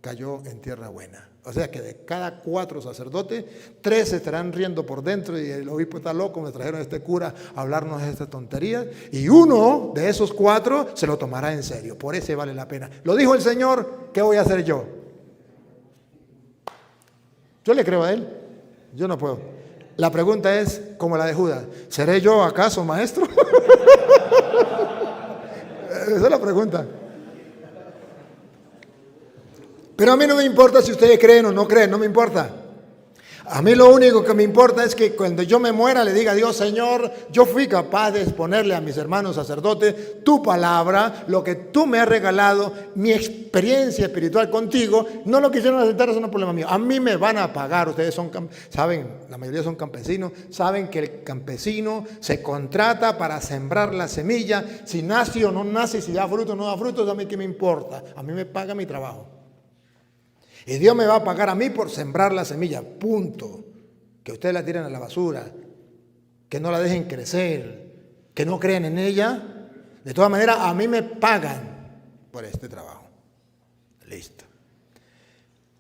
[SPEAKER 1] cayó en tierra buena. O sea que de cada 4 sacerdotes, 3 se estarán riendo por dentro y el obispo está loco, me trajeron a este cura a hablarnos de estas tonterías, y uno de esos 4 se lo tomará en serio. Por ese vale la pena. Lo dijo el Señor, ¿qué voy a hacer yo? Yo le creo a él, yo no puedo. La pregunta es como la de Judas, ¿seré yo acaso maestro? Esa es la pregunta. Pero a mí no me importa si ustedes creen o no creen, no me importa. A mí lo único que me importa es que cuando yo me muera le diga a Dios, Señor, yo fui capaz de exponerle a mis hermanos sacerdotes tu palabra, lo que tú me has regalado, mi experiencia espiritual contigo. No lo quisieron aceptar, eso no es problema mío. A mí me van a pagar, ustedes saben, la mayoría son campesinos, saben que el campesino se contrata para sembrar la semilla, si nace o no nace, si da fruto o no da fruto, a mí qué me importa, a mí me paga mi trabajo. Y Dios me va a pagar a mí por sembrar la semilla, punto. Que ustedes la tiren a la basura, que no la dejen crecer, que no crean en ella. De todas maneras, a mí me pagan por este trabajo. Listo.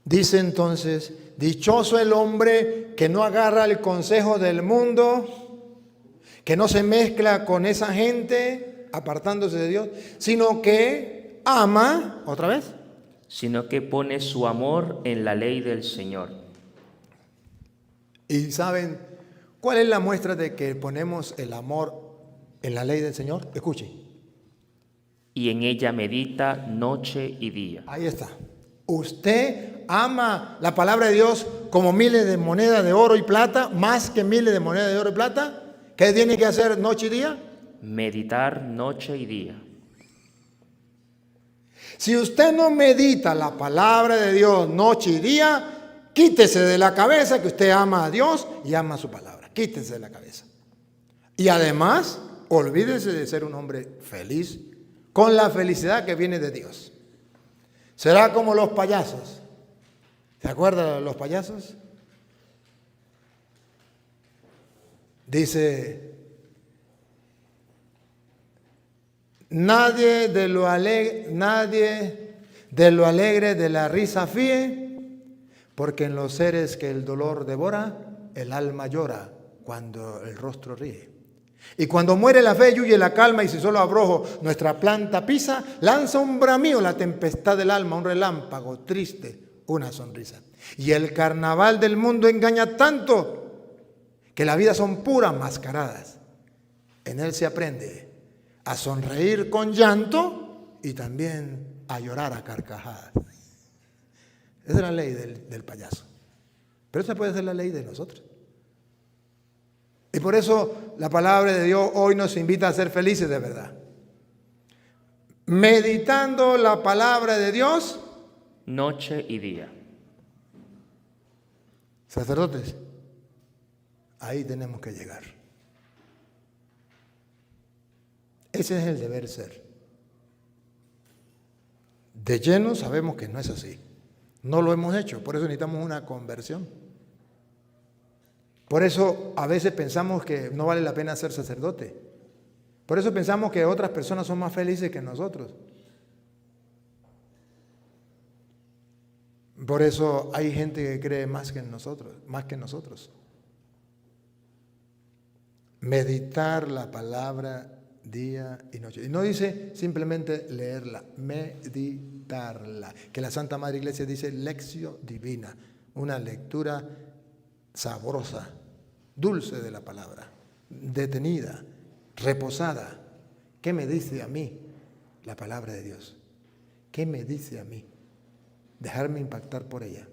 [SPEAKER 1] Dice entonces, dichoso el hombre que no agarra el consejo del mundo, que no se mezcla con esa gente, apartándose de Dios, sino que ama, otra vez,
[SPEAKER 3] sino que pone su amor en la ley del Señor.
[SPEAKER 1] ¿Y saben cuál es la muestra de que ponemos el amor en la ley del Señor? Escuche.
[SPEAKER 3] Y en ella medita noche y día.
[SPEAKER 1] Ahí está. Usted ama la palabra de Dios como miles de monedas de oro y plata, más que miles de monedas de oro y plata. ¿Qué tiene que hacer noche y día?
[SPEAKER 3] Meditar noche y día.
[SPEAKER 1] Si usted no medita la palabra de Dios noche y día, quítese de la cabeza que usted ama a Dios y ama su palabra. Quítese de la cabeza. Y además, olvídese de ser un hombre feliz con la felicidad que viene de Dios. Será como los payasos. ¿Se acuerdan de los payasos? Dice, nadie de lo alegre de la risa fíe, porque en los seres que el dolor devora, el alma llora cuando el rostro ríe. Y cuando muere la fe y huye la calma, y si solo abrojo nuestra planta pisa, lanza un bramío la tempestad del alma, un relámpago triste, una sonrisa. Y el carnaval del mundo engaña tanto que la vida son puras mascaradas. En él se aprende a sonreír con llanto y también a llorar a carcajadas. Esa es la ley del payaso. Pero esa puede ser la ley de nosotros. Y por eso la palabra de Dios hoy nos invita a ser felices de verdad. Meditando la palabra de Dios
[SPEAKER 3] noche y día.
[SPEAKER 1] Sacerdotes, ahí tenemos que llegar. Ese es el deber ser. De lleno sabemos que no es así. No lo hemos hecho, por eso necesitamos una conversión. Por eso a veces pensamos que no vale la pena ser sacerdote. Por eso pensamos que otras personas son más felices que nosotros. Por eso hay gente que cree más que nosotros. Meditar la palabra día y noche. Y no dice simplemente leerla, meditarla. Que la Santa Madre Iglesia dice lectio divina, una lectura sabrosa, dulce de la palabra, detenida, reposada. ¿Qué me dice a mí la palabra de Dios? ¿Qué me dice a mí? Dejarme impactar por ella.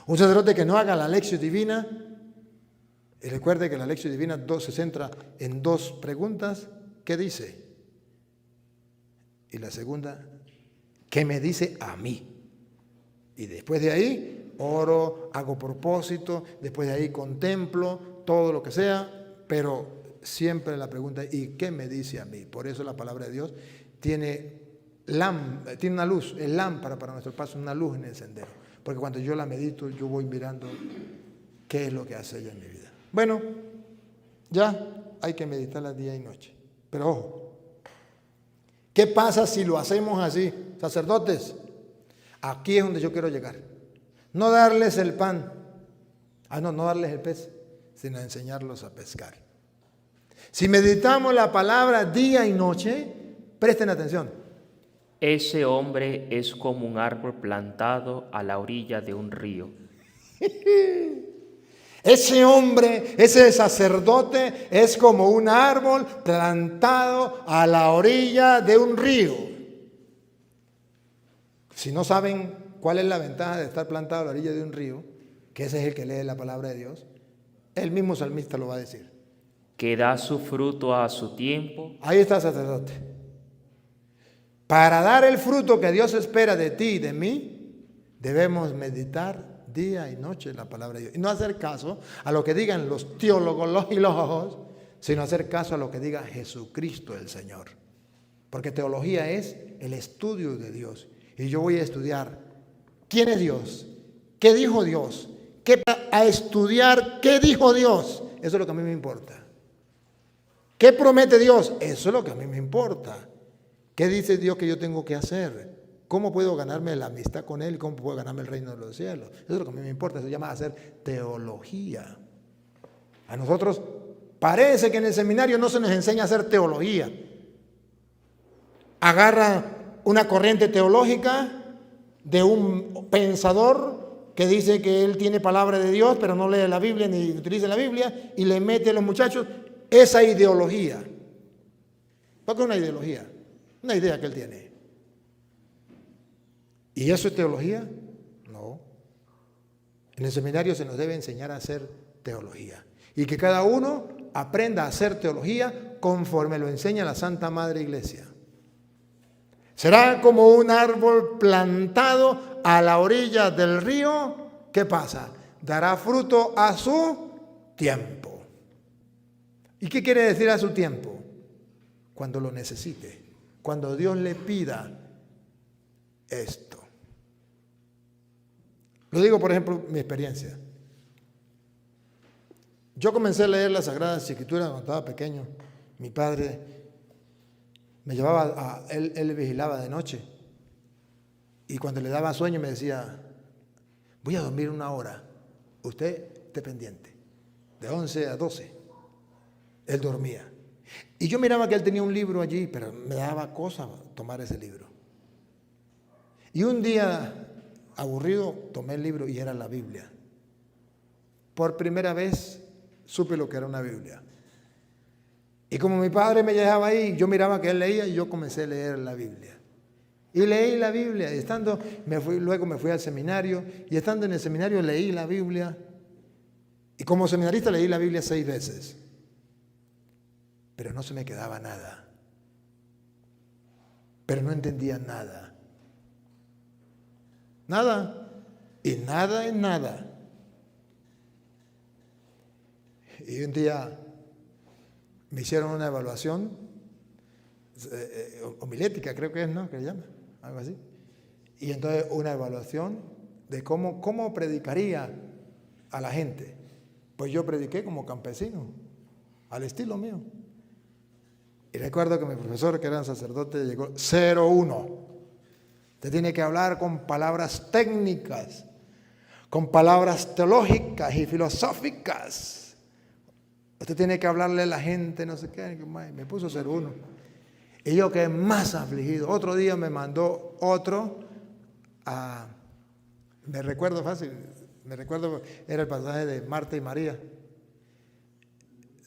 [SPEAKER 1] Un sacerdote que no haga la lectio divina, y recuerde que la lectio divina se centra en 2 preguntas. ¿Qué dice? Y la segunda, ¿qué me dice a mí? Y después de ahí, oro, hago propósito, después de ahí contemplo, todo lo que sea, pero siempre la pregunta, ¿y qué me dice a mí? Por eso la palabra de Dios tiene una luz, es lámpara para nuestro paso, una luz en el sendero. Porque cuando yo la medito, yo voy mirando qué es lo que hace ella en mi vida. Bueno, ya hay que meditarla día y noche. Pero ojo, ¿qué pasa si lo hacemos así? Sacerdotes, Aquí es donde yo quiero llegar. No darles el pan. No darles el pez, sino enseñarlos a pescar. Si meditamos la palabra día y noche, presten atención.
[SPEAKER 3] Ese hombre es como un árbol plantado a la orilla de un río.
[SPEAKER 1] Ese hombre, ese sacerdote, es como un árbol plantado a la orilla de un río. Si no saben cuál es la ventaja de estar plantado a la orilla de un río, que ese es el que lee la palabra de Dios, el mismo salmista lo va a decir.
[SPEAKER 3] Que da su fruto a su tiempo.
[SPEAKER 1] Ahí está el sacerdote. Para dar el fruto que Dios espera de ti y de mí, debemos meditar día y noche la palabra de Dios. Y no hacer caso a lo que digan los teólogos, los filósofos, sino hacer caso a lo que diga Jesucristo el Señor. Porque teología es el estudio de Dios. Y yo voy a estudiar quién es Dios, qué dijo Dios, a estudiar qué dijo Dios. Eso es lo que a mí me importa. ¿Qué promete Dios? Eso es lo que a mí me importa. ¿Qué dice Dios que yo tengo que hacer? ¿Cómo puedo ganarme la amistad con Él? ¿Cómo puedo ganarme el reino de los cielos? Eso es lo que a mí me importa. Eso se llama hacer teología. A nosotros parece que en el seminario no se nos enseña a hacer teología. Agarra una corriente teológica de un pensador que dice que él tiene palabra de Dios, pero no lee la Biblia ni utiliza la Biblia, y le mete a los muchachos esa ideología. ¿Por qué una ideología? Una idea que él tiene. ¿Y eso es teología? No. En el seminario se nos debe enseñar a hacer teología. Y que cada uno aprenda a hacer teología conforme lo enseña la Santa Madre Iglesia. Será como un árbol plantado a la orilla del río. ¿Qué pasa? Dará fruto a su tiempo. ¿Y qué quiere decir a su tiempo? Cuando lo necesite. Cuando Dios le pida esto. Lo digo, por ejemplo, mi experiencia. Yo comencé a leer las Sagradas Escrituras cuando estaba pequeño. Mi padre me llevaba él vigilaba de noche. Y cuando le daba sueño me decía, voy a dormir 1 hora. Usted esté pendiente. De 11 a 12. Él dormía. Y yo miraba que él tenía un libro allí, pero me daba cosa tomar ese libro. Y un día, aburrido, tomé el libro y era la Biblia. Por primera vez supe lo que era una Biblia. Y como mi padre me dejaba ahí, yo miraba que él leía y yo comencé a leer la Biblia. Y leí la Biblia. Y luego me fui al seminario. Y estando en el seminario leí la Biblia. Y como seminarista leí la Biblia 6 veces. Pero no se me quedaba nada. Pero no entendía nada. Nada. Y nada en nada. Y un día me hicieron una evaluación homilética, creo que es, ¿no? Que le llama, algo así. Y entonces una evaluación de cómo predicaría a la gente. Pues yo prediqué como campesino, al estilo mío. Y recuerdo que mi profesor, que era un sacerdote, llegó 0-1. Usted tiene que hablar con palabras técnicas, con palabras teológicas y filosóficas. Usted tiene que hablarle a la gente, no sé qué. Me puso 0-1. Y yo quedé más afligido. Otro día me mandó otro me recuerdo fácil, era el pasaje de Marta y María.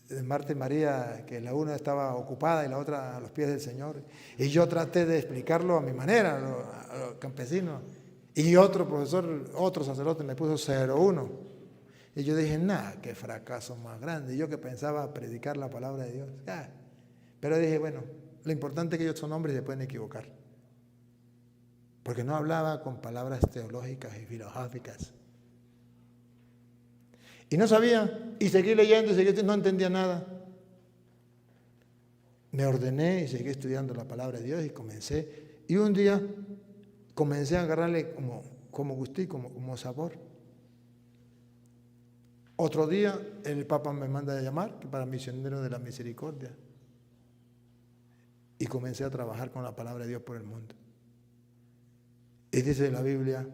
[SPEAKER 1] De Marta y María, que la una estaba ocupada y la otra a los pies del Señor. Y yo traté de explicarlo a mi manera, a los campesinos. Y otro profesor, otro sacerdote me puso 0-1. Y yo dije, qué fracaso más grande. Y yo que pensaba predicar la palabra de Dios. Pero dije, bueno, lo importante es que ellos son hombres y se pueden equivocar. Porque no hablaba con palabras teológicas y filosóficas. Y no sabía, y seguí leyendo, no entendía nada. Me ordené y seguí estudiando la palabra de Dios y comencé. Y un día comencé a agarrarle como gustico, como sabor. Otro día el Papa me manda a llamar para misionero de la misericordia. Y comencé a trabajar con la palabra de Dios por el mundo. Y Y dice la Biblia,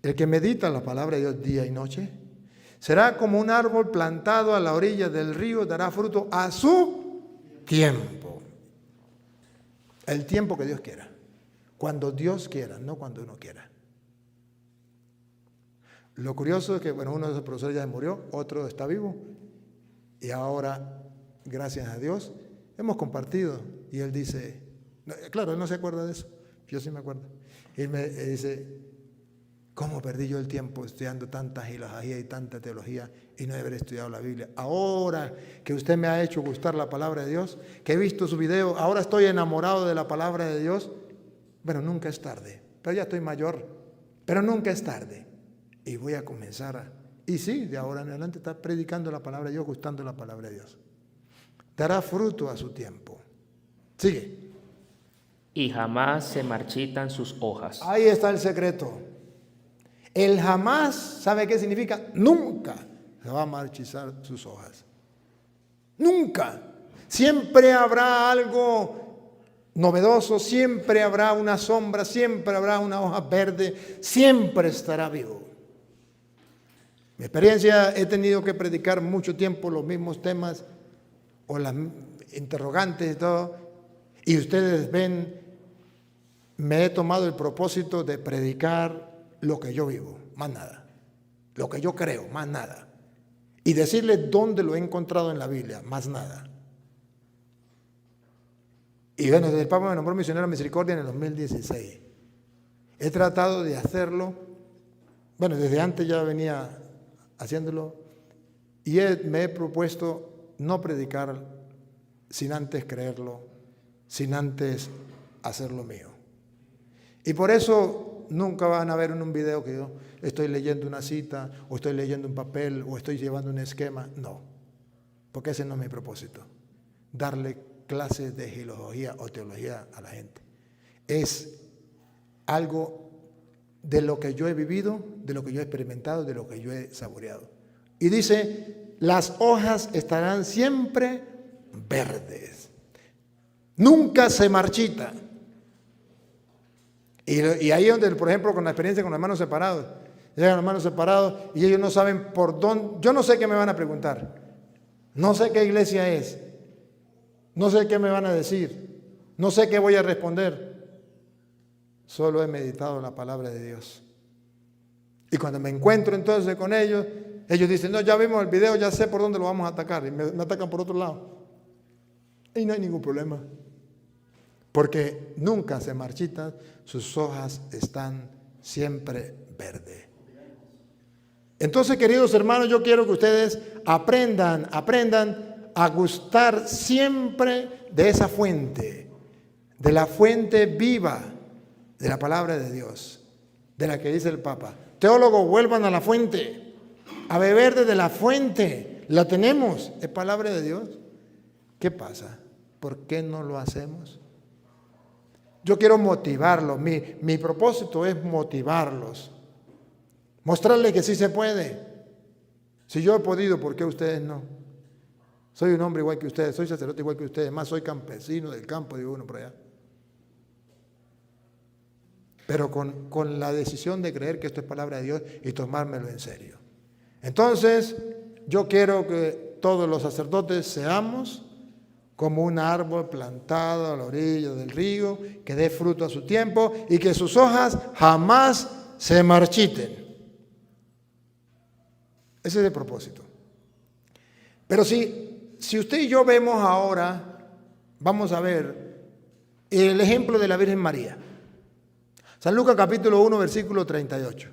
[SPEAKER 1] el que medita la palabra de Dios día y noche, será como un árbol plantado a la orilla del río, dará fruto a su tiempo. El tiempo que Dios quiera. Cuando Dios quiera, no cuando uno quiera. Lo curioso es que, bueno, uno de esos profesores ya se murió, otro está vivo. Y ahora, gracias a Dios, hemos compartido. Y él dice, claro, él no se acuerda de eso. Yo sí me acuerdo. Y él me dice, ¿cómo perdí yo el tiempo estudiando tanta filosofía y tanta teología y no haber estudiado la Biblia? Ahora que usted me ha hecho gustar la palabra de Dios, que he visto su video, ahora estoy enamorado de la palabra de Dios. Bueno, nunca es tarde, pero ya estoy mayor, pero nunca es tarde. Y voy a comenzar y sí, de ahora en adelante está predicando la palabra de Dios, gustando la palabra de Dios. Dará fruto a su tiempo. Sigue.
[SPEAKER 3] Y jamás se marchitan sus hojas.
[SPEAKER 1] Ahí está el secreto. El jamás, ¿sabe qué significa? Nunca se va a marchitar sus hojas. Nunca. Siempre habrá algo novedoso, siempre habrá una sombra, siempre habrá una hoja verde, siempre estará vivo. Mi experiencia, he tenido que predicar mucho tiempo los mismos temas o las interrogantes y todo, y ustedes ven, me he tomado el propósito de predicar lo que yo vivo, más nada, lo que yo creo, más nada, y decirles dónde lo he encontrado en la Biblia, más nada. Y bueno, desde el Papa me nombró misionero de misericordia en el 2016. He tratado de hacerlo, bueno, desde antes ya venía haciéndolo, y me he propuesto no predicar sin antes creerlo, sin antes hacerlo mío. Y por eso nunca van a ver en un video que yo estoy leyendo una cita, o estoy leyendo un papel, o estoy llevando un esquema. No, porque ese no es mi propósito, darle clases de filosofía o teología a la gente. Es algo de lo que yo he vivido, de lo que yo he experimentado, de lo que yo he saboreado. Y dice, las hojas estarán siempre verdes. Nunca se marchita. Y ahí es donde, por ejemplo, con la experiencia con los hermanos separados, llegan los hermanos separados y ellos no saben por dónde. Yo no sé qué me van a preguntar. No sé qué iglesia es. No sé qué me van a decir. No sé qué voy a responder. Solo he meditado la palabra de Dios. Y cuando me encuentro entonces con ellos, ellos dicen, no, ya vimos el video, ya sé por dónde lo vamos a atacar. Y me atacan por otro lado. Y no hay ningún problema. Porque nunca se marchitan, sus hojas están siempre verdes. Entonces, queridos hermanos, yo quiero que ustedes aprendan a gustar siempre de esa fuente, de la fuente viva de la palabra de Dios, de la que dice el Papa. Teólogos, vuelvan a la fuente, a beber desde la fuente. La tenemos, es palabra de Dios. ¿Qué pasa? ¿Por qué no lo hacemos? Yo quiero motivarlos. Mi propósito es motivarlos, mostrarles que sí se puede. Si yo he podido, ¿por qué ustedes no? Soy un hombre igual que ustedes, soy sacerdote igual que ustedes, más soy campesino del campo, digo uno por allá. Pero con la decisión de creer que esto es palabra de Dios y tomármelo en serio. Entonces, yo quiero que todos los sacerdotes seamos como un árbol plantado a la orilla del río, que dé fruto a su tiempo y que sus hojas jamás se marchiten. Ese es el propósito. Pero si usted y yo vemos ahora, vamos a ver el ejemplo de la Virgen María. San Lucas capítulo 1, versículo 38.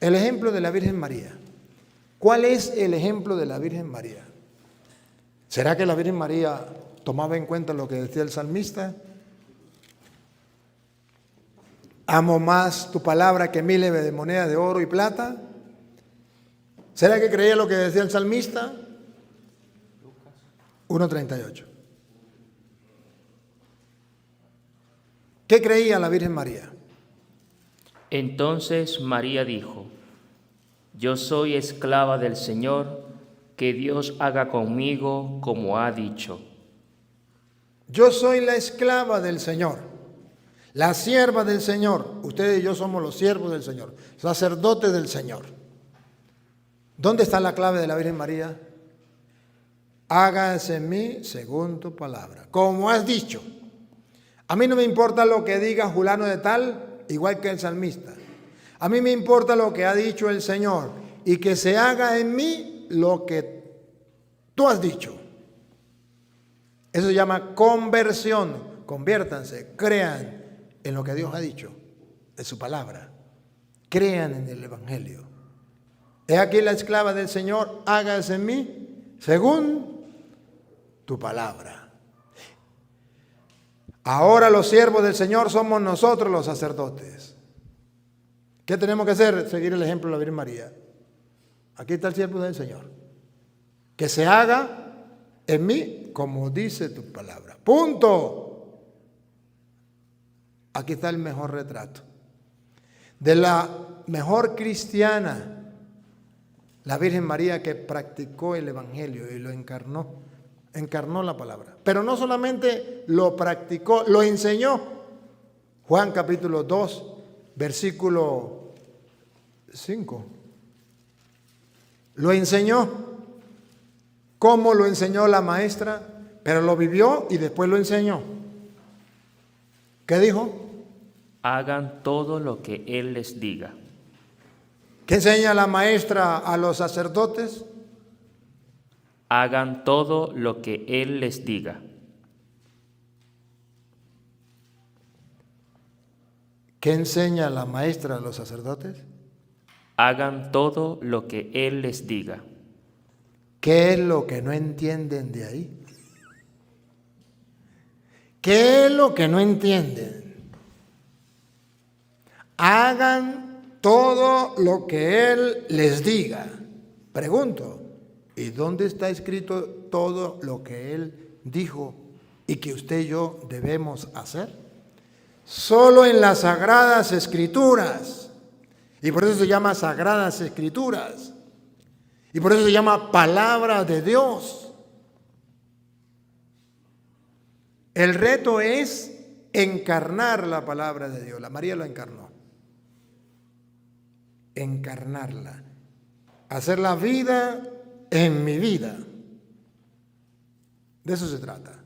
[SPEAKER 1] El ejemplo de la Virgen María. ¿Cuál es el ejemplo de la Virgen María? ¿Será que la Virgen María tomaba en cuenta lo que decía el salmista? Amo más tu palabra que 1000 de moneda de oro y plata. ¿Será que creía lo que decía el salmista? 1:38. ¿Qué creía la Virgen María?
[SPEAKER 3] Entonces María dijo, yo soy esclava del Señor, que Dios haga conmigo como ha dicho.
[SPEAKER 1] Yo soy la esclava del Señor. la sierva del Señor. Ustedes y yo somos los siervos del Señor, sacerdotes del Señor. ¿Dónde está la clave de la Virgen María? Hágase en mí según tu palabra, como has dicho. A mí no me importa lo que diga fulano de tal, igual que el salmista. A mí me importa lo que ha dicho el Señor y que se haga en mí lo que tú has dicho. Eso se llama conversión. Conviértanse, crean en lo que Dios ha dicho, en su palabra. Crean en el Evangelio. He aquí la esclava del Señor, hágase en mí según tu palabra. Ahora los siervos del Señor somos nosotros los sacerdotes. ¿Qué tenemos que hacer? Seguir el ejemplo de la Virgen María. Aquí está el siervo del Señor. Que se haga en mí como dice tu palabra. Punto. Aquí está el mejor retrato de la mejor cristiana, la Virgen María, que practicó el Evangelio y lo encarnó la palabra. Pero no solamente lo practicó, lo enseñó. Juan capítulo 2, versículo 5. Lo enseñó. ¿Cómo lo enseñó la maestra? Pero lo vivió y después lo enseñó. ¿Qué dijo?
[SPEAKER 3] Hagan todo lo que Él les diga.
[SPEAKER 1] ¿Qué enseña la maestra a los sacerdotes?
[SPEAKER 3] Hagan todo lo que Él les diga.
[SPEAKER 1] ¿Qué enseña la maestra a los sacerdotes?
[SPEAKER 3] Hagan todo lo que Él les diga.
[SPEAKER 1] ¿Qué es lo que no entienden de ahí? ¿Qué es lo que no entienden? Hagan todo lo que Él les diga. Pregunto, ¿y dónde está escrito todo lo que Él dijo y que usted y yo debemos hacer? Solo en las Sagradas Escrituras. Y por eso se llama Sagradas Escrituras. Y por eso se llama Palabra de Dios. El reto es encarnar la palabra de Dios. La María lo encarnó. Encarnarla. Hacer la vida en mi vida. De eso se trata.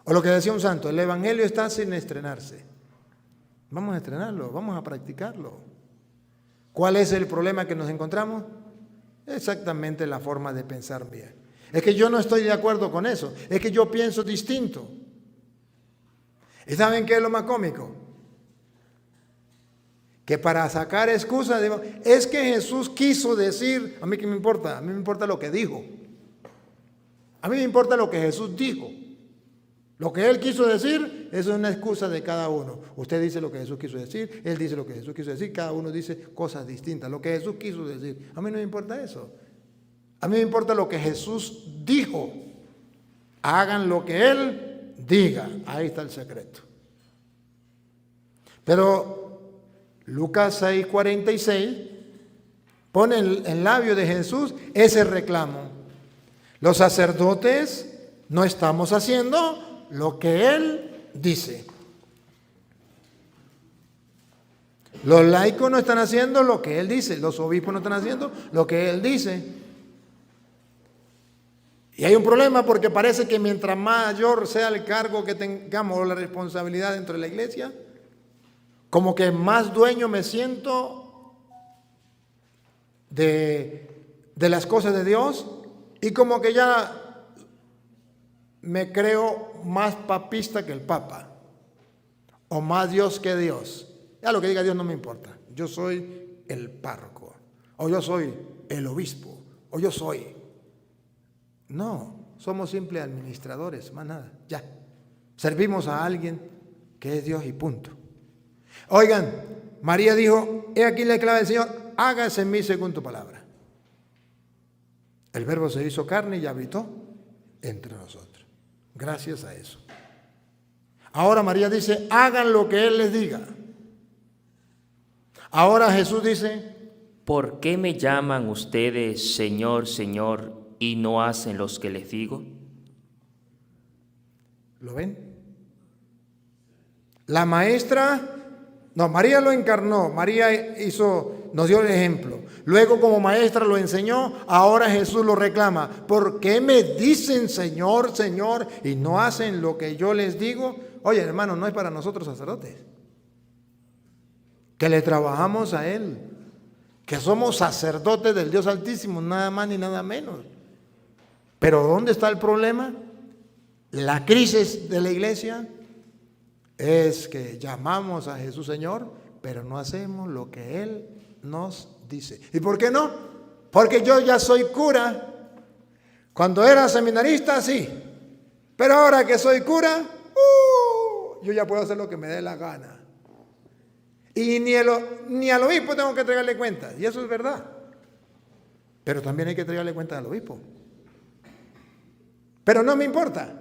[SPEAKER 1] O lo que decía un santo, el Evangelio está sin estrenarse. Vamos a estrenarlo, vamos a practicarlo. ¿Cuál es el problema que nos encontramos? Exactamente la forma de pensar mía. Es que yo no estoy de acuerdo con eso, es que yo pienso distinto. ¿Y saben qué es lo más cómico? Que para sacar excusas, digo, es que Jesús quiso decir, a mí qué me importa, a mí me importa lo que dijo. A mí me importa lo que Jesús dijo. Lo que Él quiso decir es una excusa de cada uno. Usted dice lo que Jesús quiso decir, Él dice lo que Jesús quiso decir, cada uno dice cosas distintas. Lo que Jesús quiso decir, a mí no me importa eso. A mí me importa lo que Jesús dijo. Hagan lo que Él diga. Ahí está el secreto. Pero Lucas 6:46 pone en labio de Jesús ese reclamo. Los sacerdotes no estamos haciendo lo que Él dice. Los laicos no están haciendo lo que Él dice. Los obispos no están haciendo lo que Él dice. Y hay un problema porque parece que mientras mayor sea el cargo que tengamos o la responsabilidad dentro de la iglesia, como que más dueño me siento de las cosas de Dios y como que ya me creo más papista que el Papa o más Dios que Dios. Ya lo que diga Dios no me importa. Yo soy el párroco o yo soy el obispo o yo soy. No, somos simples administradores, más nada, ya. Servimos a alguien que es Dios y punto. Oigan, María dijo, he aquí la esclava del Señor, hágase en mí según tu palabra. El Verbo se hizo carne y habitó entre nosotros. Gracias a eso. Ahora María dice, hagan lo que Él les diga. Ahora Jesús dice,
[SPEAKER 3] ¿por qué me llaman ustedes Señor, Señor, y no hacen los que les digo?
[SPEAKER 1] ¿Lo ven? La maestra, no, María lo encarnó, María nos dio el ejemplo. Luego como maestra lo enseñó, ahora Jesús lo reclama. ¿Por qué me dicen Señor, Señor y no hacen lo que yo les digo? Oye, hermano, no es para nosotros sacerdotes, que le trabajamos a Él, que somos sacerdotes del Dios Altísimo, nada más ni nada menos. Pero ¿dónde está el problema? La crisis de la iglesia es que llamamos a Jesús Señor, pero no hacemos lo que Él nos dice. ¿Y por qué no? Porque yo ya soy cura. Cuando era seminarista, sí. Pero ahora que soy cura, yo ya puedo hacer lo que me dé la gana. Y ni al obispo tengo que entregarle cuentas. Y eso es verdad. Pero también hay que entregarle cuentas al obispo. Pero no me importa.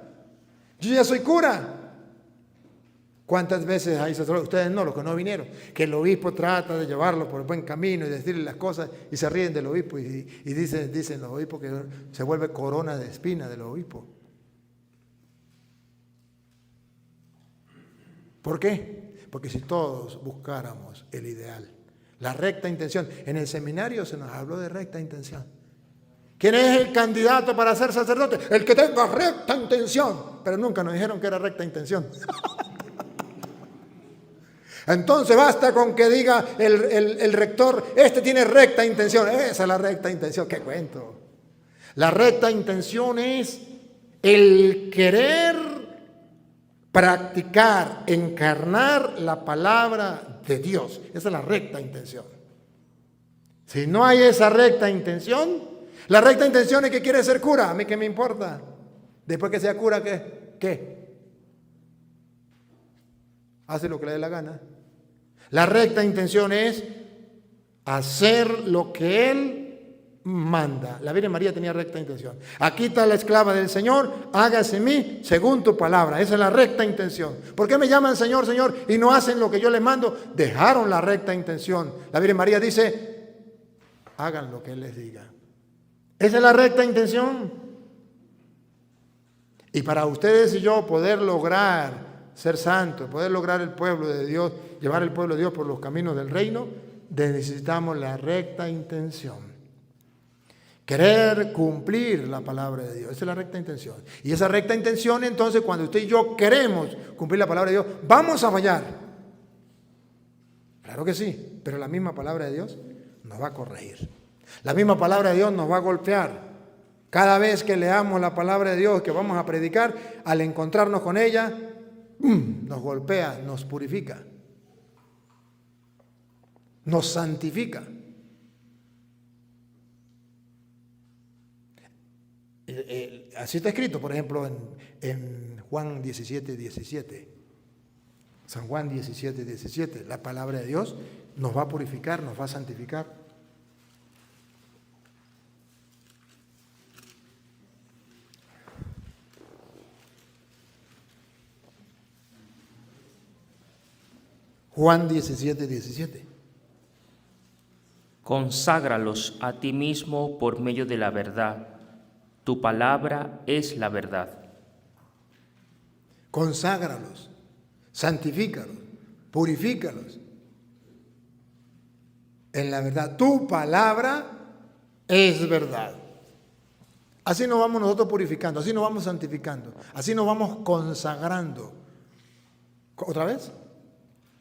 [SPEAKER 1] Yo ya soy cura. ¿Cuántas veces hay sacerdotes? Ustedes no, los que no vinieron, que el obispo trata de llevarlo por el buen camino y decirle las cosas y se ríen del obispo y dicen los obispos que se vuelve corona de espina del obispo. ¿Por qué? Porque si todos buscáramos el ideal, la recta intención, en el seminario se nos habló de recta intención. ¿Quién es el candidato para ser sacerdote? El que tenga recta intención. Pero nunca nos dijeron que era recta intención. Entonces basta con que diga el rector, este tiene recta intención. Esa es la recta intención. ¿Qué cuento? La recta intención es el querer practicar, encarnar la palabra de Dios. Esa es la recta intención. Si no hay esa recta intención, la recta intención es que quiere ser cura. ¿A mí qué me importa? Después que sea cura, ¿qué? Hace lo que le dé la gana. La recta intención es hacer lo que Él manda. La Virgen María tenía recta intención. Aquí está la esclava del Señor, hágase en mí según tu palabra. Esa es la recta intención. ¿Por qué me llaman Señor, Señor y no hacen lo que yo les mando? Dejaron la recta intención. La Virgen María dice, hagan lo que Él les diga. Esa es la recta intención. Y para ustedes y yo poder lograr ser santos, poder lograr el pueblo de Dios, llevar el pueblo de Dios por los caminos del reino, necesitamos la recta intención. Querer cumplir la palabra de Dios, esa es la recta intención. Y esa recta intención, entonces, cuando usted y yo queremos cumplir la palabra de Dios, vamos a fallar. Claro que sí, pero la misma palabra de Dios nos va a corregir. La misma palabra de Dios nos va a golpear. Cada vez que leamos la palabra de Dios que vamos a predicar, al encontrarnos con ella, nos golpea, nos purifica, nos santifica. Así está escrito, por ejemplo, en Juan 17:17. San Juan 17:17. La palabra de Dios nos va a purificar, nos va a santificar. Juan 17:17.
[SPEAKER 3] Conságralos a ti mismo por medio de la verdad. Tu palabra es la verdad.
[SPEAKER 1] Conságralos, santifícalos, purifícalos en la verdad. Tu palabra es verdad. Así nos vamos nosotros purificando, así nos vamos santificando, así nos vamos consagrando. ¿Otra vez?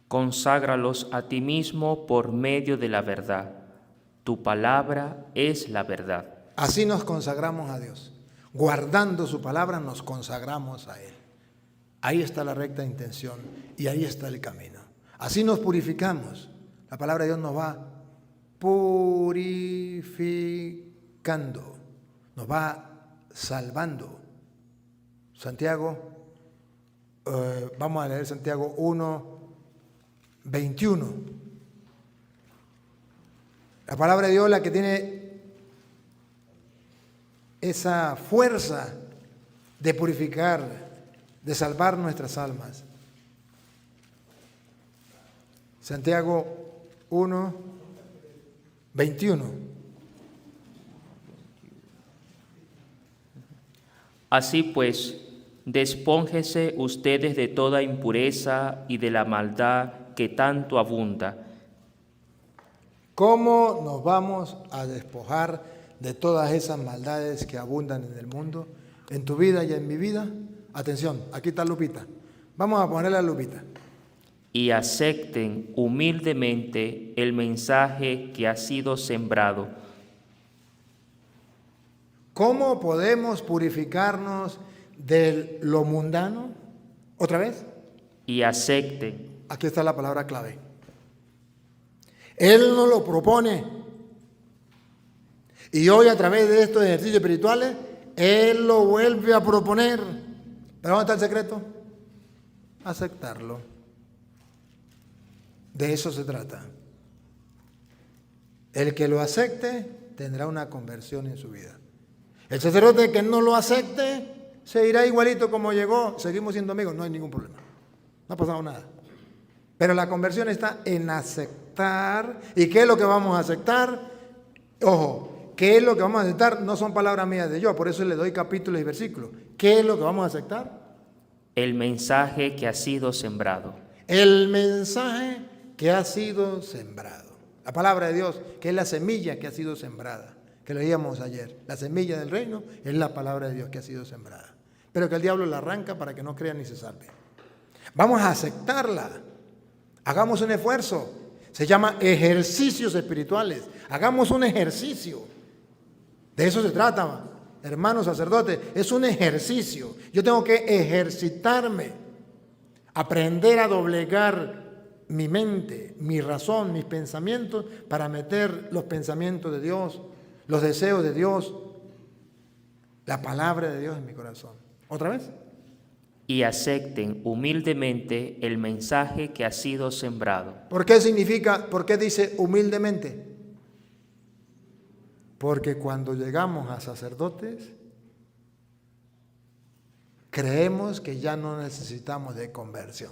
[SPEAKER 3] Conságralos a ti mismo por medio de la verdad. Tu palabra es la verdad.
[SPEAKER 1] Así nos consagramos a Dios. Guardando su palabra nos consagramos a Él. Ahí está la recta intención y ahí está el camino. Así nos purificamos. La palabra de Dios nos va purificando, nos va salvando. Santiago, vamos a leer Santiago 1:21. La palabra de Dios, la que tiene esa fuerza de purificar, de salvar nuestras almas. Santiago 1:21.
[SPEAKER 3] Así pues, Despónjense ustedes de toda impureza y de la maldad que tanto abunda.
[SPEAKER 1] ¿Cómo nos vamos a despojar de todas esas maldades que abundan en el mundo, en tu vida y en mi vida? Atención, aquí está Lupita. Vamos a ponerle a Lupita.
[SPEAKER 3] Y acepten humildemente el mensaje que ha sido sembrado.
[SPEAKER 1] ¿Cómo podemos purificarnos de lo mundano? ¿Otra vez?
[SPEAKER 3] Y acepten.
[SPEAKER 1] Aquí está la palabra clave. Él nos lo propone. Y hoy a través de estos ejercicios espirituales, Él lo vuelve a proponer. ¿Pero dónde está el secreto? Aceptarlo. De eso se trata. El que lo acepte tendrá una conversión en su vida. El sacerdote que no lo acepte se irá igualito como llegó. Seguimos siendo amigos, no hay ningún problema. No ha pasado nada. Pero la conversión está en aceptar. ¿Y qué es lo que vamos a aceptar? Ojo, ¿qué es lo que vamos a aceptar? No son palabras mías de yo, por eso le doy capítulos y versículos. ¿Qué es lo que vamos a aceptar?
[SPEAKER 3] El mensaje que ha sido sembrado.
[SPEAKER 1] El mensaje que ha sido sembrado. La palabra de Dios, que es la semilla que ha sido sembrada, que leíamos ayer. La semilla del reino es la palabra de Dios que ha sido sembrada. Pero que el diablo la arranca para que no crea ni se salve. Vamos a aceptarla. Hagamos un esfuerzo. Se llama ejercicios espirituales. Hagamos un ejercicio. De eso se trata, hermanos sacerdotes. Es un ejercicio. Yo tengo que ejercitarme. Aprender a doblegar mi mente, mi razón, mis pensamientos, para meter los pensamientos de Dios, los deseos de Dios, la palabra de Dios en mi corazón. ¿Otra vez?
[SPEAKER 3] Y acepten humildemente el mensaje que ha sido sembrado.
[SPEAKER 1] ¿Por qué significa, por qué dice humildemente? Porque cuando llegamos a sacerdotes, creemos que ya no necesitamos de conversión.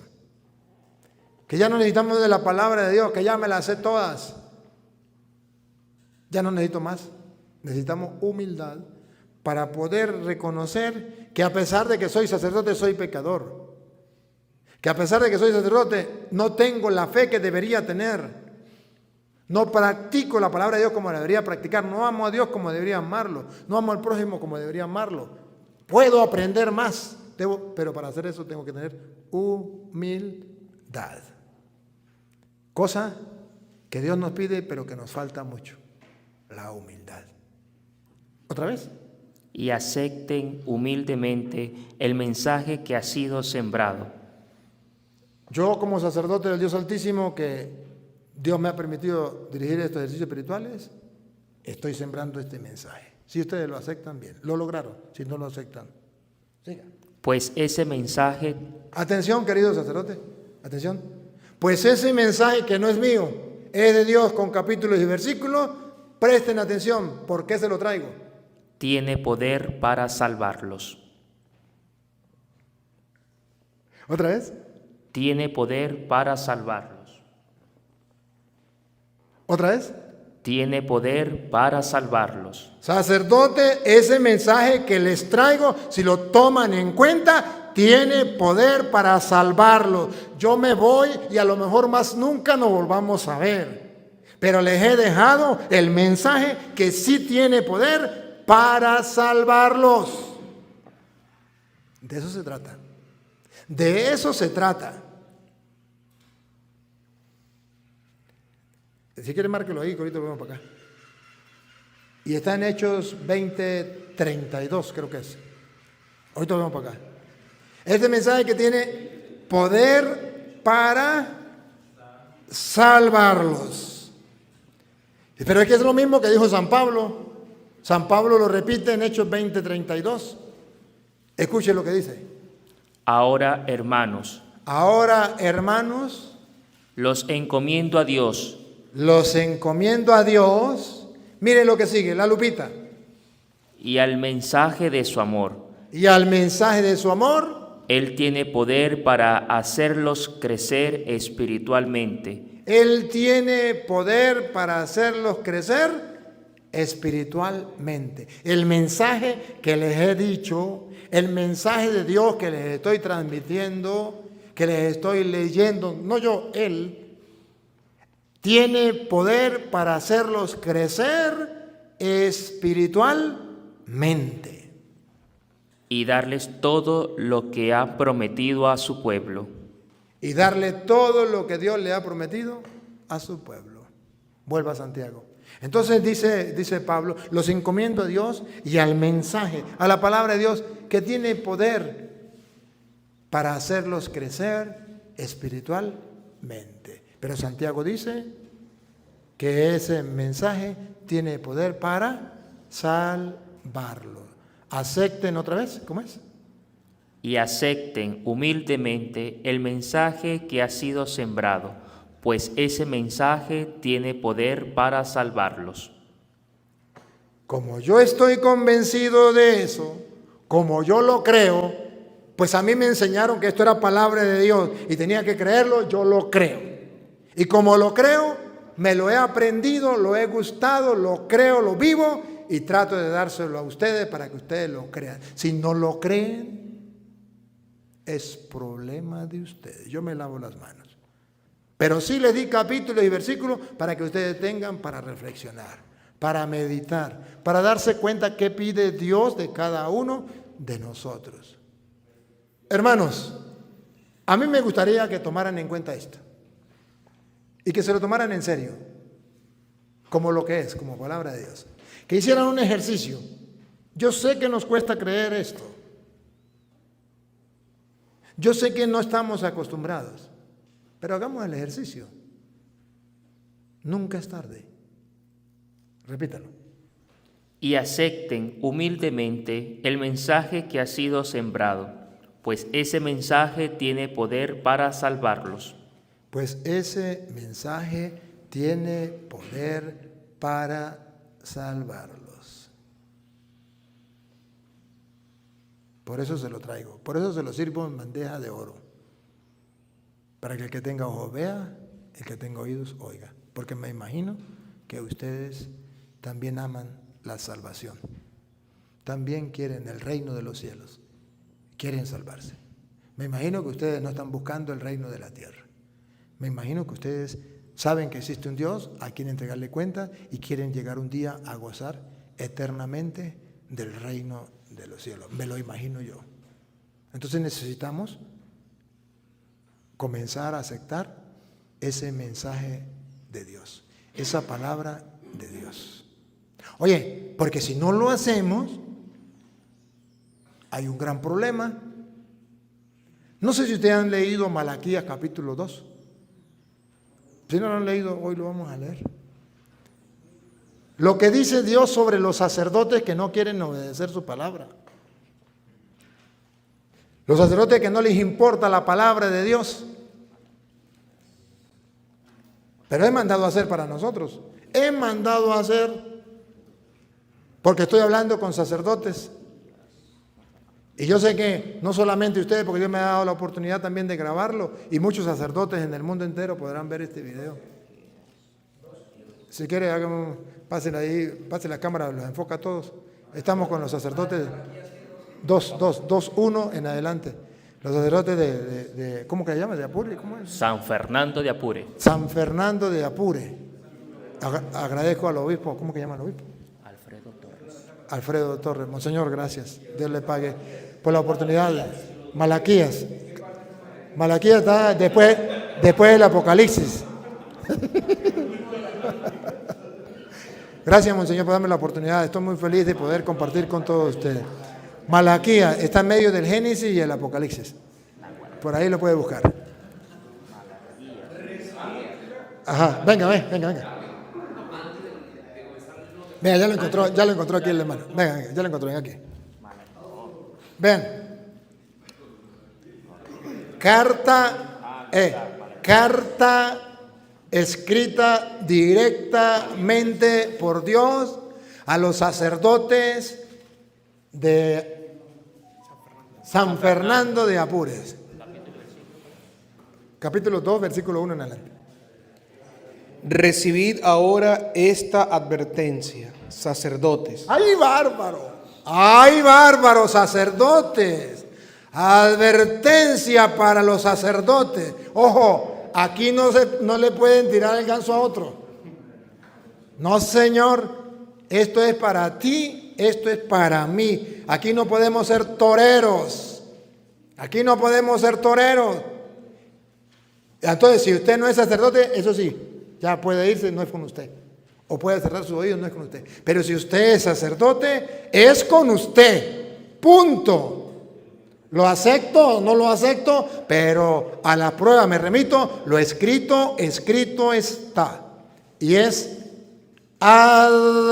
[SPEAKER 1] Que ya no necesitamos de la palabra de Dios, que ya me las sé todas. Ya no necesito más. Necesitamos humildad para poder reconocer que a pesar de que soy sacerdote, soy pecador. Que a pesar de que soy sacerdote, no tengo la fe que debería tener. No practico la palabra de Dios como la debería practicar. No amo a Dios como debería amarlo. No amo al prójimo como debería amarlo. Puedo aprender más, pero para hacer eso tengo que tener humildad. Cosa que Dios nos pide, pero que nos falta mucho. La humildad. ¿Otra vez?
[SPEAKER 3] Y acepten humildemente el mensaje que ha sido sembrado.
[SPEAKER 1] Yo, como sacerdote del Dios Altísimo, que Dios me ha permitido dirigir estos ejercicios espirituales, estoy sembrando este mensaje. Si ustedes lo aceptan, bien. Lo lograron. Si no lo aceptan, siga.
[SPEAKER 3] Pues ese mensaje...
[SPEAKER 1] Atención, queridos sacerdotes. Atención. Pues ese mensaje que no es mío, es de Dios con capítulos y versículos. Presten atención. ¿Por qué se lo traigo?
[SPEAKER 3] Tiene poder para salvarlos.
[SPEAKER 1] ¿Otra vez?
[SPEAKER 3] Tiene poder para salvarlos.
[SPEAKER 1] ¿Otra vez?
[SPEAKER 3] Tiene poder para salvarlos.
[SPEAKER 1] Sacerdote, ese mensaje que les traigo, si lo toman en cuenta, tiene poder para salvarlos. Yo me voy y a lo mejor más nunca nos volvamos a ver. Pero les he dejado el mensaje que sí tiene poder para salvarlos. De eso se trata. De eso se trata. Si quieren, márquelo ahí, que ahorita lo vemos para acá. Y está en Hechos 20:32, creo que es. Ahorita lo vemos para acá. Este mensaje que tiene poder para salvarlos. Pero es que es lo mismo que dijo San Pablo. San Pablo lo repite en Hechos 20:32. Escuche lo que dice.
[SPEAKER 3] Ahora, hermanos, los encomiendo a Dios.
[SPEAKER 1] Los encomiendo a Dios. Mire lo que sigue, la lupita.
[SPEAKER 3] Y al mensaje de su amor.
[SPEAKER 1] Y al mensaje de su amor.
[SPEAKER 3] Él tiene poder para hacerlos crecer espiritualmente.
[SPEAKER 1] Él tiene poder para hacerlos crecer espiritualmente. El mensaje que les he dicho, el mensaje de Dios que les estoy transmitiendo, que les estoy leyendo, no yo, Él, tiene poder para hacerlos crecer espiritualmente.
[SPEAKER 3] Y darles todo lo que ha prometido a su pueblo.
[SPEAKER 1] Y darle todo lo que Dios le ha prometido a su pueblo. Vuelva a Santiago. Entonces dice Pablo, los encomiendo a Dios y al mensaje, a la palabra de Dios, que tiene poder para hacerlos crecer espiritualmente. Pero Santiago dice que ese mensaje tiene poder para salvarlos. Acepten otra vez, ¿cómo es?
[SPEAKER 3] Y acepten humildemente el mensaje que ha sido sembrado, pues ese mensaje tiene poder para salvarlos.
[SPEAKER 1] Como yo estoy convencido de eso, como yo lo creo, pues a mí me enseñaron que esto era palabra de Dios y tenía que creerlo, yo lo creo. Y como lo creo, me lo he aprendido, lo he gustado, lo creo, lo vivo y trato de dárselo a ustedes para que ustedes lo crean. Si no lo creen, es problema de ustedes. Yo me lavo las manos. Pero sí les di capítulos y versículos para que ustedes tengan para reflexionar, para meditar, para darse cuenta qué pide Dios de cada uno de nosotros. Hermanos, a mí me gustaría que tomaran en cuenta esto y que se lo tomaran en serio, como lo que es, como palabra de Dios. Que hicieran un ejercicio. Yo sé que nos cuesta creer esto. Yo sé que no estamos acostumbrados, pero hagamos el ejercicio. Nunca es tarde. Repítalo.
[SPEAKER 3] Y acepten humildemente el mensaje que ha sido sembrado, pues ese mensaje tiene poder para salvarlos.
[SPEAKER 1] Pues ese mensaje tiene poder para salvarlos. Por eso se lo traigo, por eso se lo sirvo en bandeja de oro, para que el que tenga ojos vea, el que tenga oídos oiga, porque me imagino que ustedes también aman la salvación, también quieren el reino de los cielos, quieren salvarse. Me imagino que ustedes no están buscando el reino de la tierra, me imagino que ustedes saben que existe un Dios a quien entregarle cuenta y quieren llegar un día a gozar eternamente del reino de los cielos. Me lo imagino yo. Entonces necesitamos comenzar a aceptar ese mensaje de Dios, esa palabra de Dios. Oye, porque si no lo hacemos, hay un gran problema. No sé si ustedes han leído Malaquías capítulo 2. Si no lo han leído, hoy lo vamos a leer. Lo que dice Dios sobre los sacerdotes que no quieren obedecer su palabra. Los sacerdotes que no les importa la palabra de Dios. Pero he mandado a hacer para nosotros. He mandado a hacer, porque estoy hablando con sacerdotes. Y yo sé que no solamente ustedes, porque Dios me ha dado la oportunidad también de grabarlo, y muchos sacerdotes en el mundo entero podrán ver este video. Si quiere, pasen ahí, pasen la cámara, los enfoca a todos. Estamos con los sacerdotes 2-1 en adelante. Los sacerdotes de ¿cómo que se llama? ¿De Apure? ¿Cómo es?
[SPEAKER 3] San Fernando de Apure.
[SPEAKER 1] San Fernando de Apure. Agradezco al obispo, ¿cómo que llama el obispo?
[SPEAKER 3] Alfredo Torres.
[SPEAKER 1] Alfredo Torres. Monseñor, gracias. Dios le pague por la oportunidad. Malaquías. Malaquías está después del Apocalipsis. Gracias, Monseñor, por darme la oportunidad. Estoy muy feliz de poder compartir con todos ustedes. Malaquías está en medio del Génesis y el Apocalipsis. Por ahí lo puede buscar. Ajá, venga. Venga, ya lo encontró aquí el hermano. Venga, ya lo encontró, venga aquí. Vean. Carta escrita directamente por Dios a los sacerdotes de San Fernando de Apures. Capítulo 2, versículo 1 en adelante.
[SPEAKER 2] Recibid ahora esta advertencia.
[SPEAKER 4] sacerdotes.
[SPEAKER 1] ¡Ay, bárbaro! ¡Ay, bárbaro, sacerdotes! Advertencia para los sacerdotes. Ojo, aquí no le pueden tirar el ganso a otro. No, señor. Esto es para ti, esto es para mí. Aquí no podemos ser toreros. Aquí no podemos ser toreros. Entonces, si usted no es sacerdote, eso sí, ya puede irse, no es con usted. O puede cerrar sus oídos, no es con usted. Pero si usted es sacerdote, es con usted. Punto. ¿Lo acepto o no lo acepto? Pero a la prueba me remito. Lo escrito, escrito está. Y es advertencia.